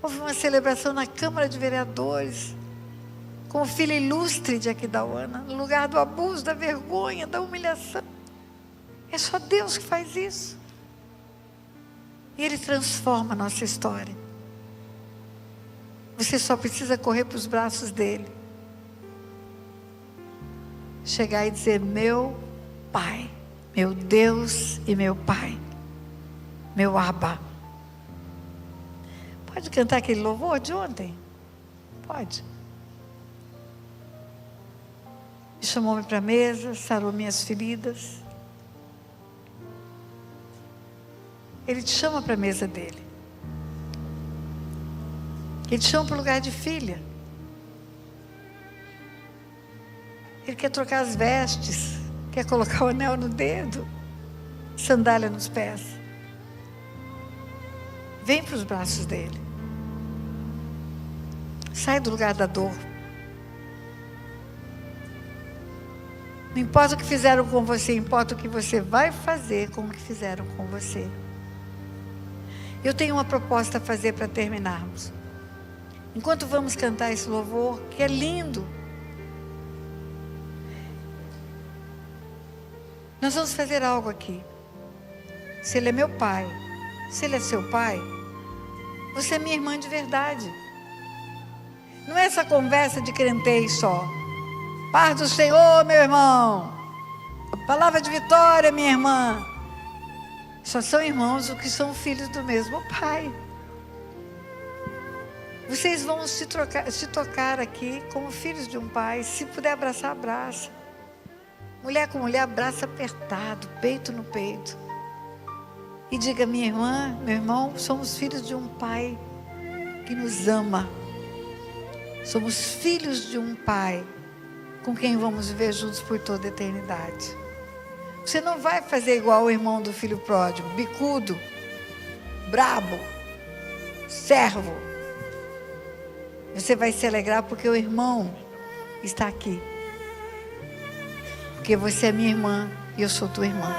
Houve uma celebração na Câmara de Vereadores, com o filho ilustre de Aquidauana, no lugar do abuso, da vergonha, da humilhação. É só Deus que faz isso. E Ele transforma a nossa história. Você só precisa correr para os braços dEle. Chegar e dizer: meu Pai, meu Deus e meu Pai, meu Abba. Pode cantar aquele louvor de ontem? Pode. Chamou-me para a mesa, sarou minhas feridas. Ele te chama para a mesa dele. Ele te chama para o lugar de filha. Ele quer trocar as vestes, quer colocar o anel no dedo, sandália nos pés. Vem para os braços dele. Sai do lugar da dor. Não importa o que fizeram com você, importa o que você vai fazer com o que fizeram com você. Eu tenho uma proposta a fazer para terminarmos. Enquanto vamos cantar esse louvor, que é lindo, nós vamos fazer algo aqui. Se Ele é meu pai, se Ele é seu pai, você é minha irmã de verdade. Não é essa conversa de crentez só. Paz do Senhor, meu irmão. Palavra de vitória, minha irmã. Só são irmãos os que são filhos do mesmo pai. Vocês vão se tocar aqui como filhos de um pai. Se puder abraçar, abraça. Mulher com mulher, abraça apertado, peito no peito. E diga: minha irmã, meu irmão, somos filhos de um pai que nos ama. Somos filhos de um Pai com quem vamos viver juntos por toda a eternidade. Você não vai fazer igual o irmão do filho pródigo, bicudo, brabo, servo. Você vai se alegrar porque o irmão está aqui. Porque você é minha irmã e eu sou tua irmã.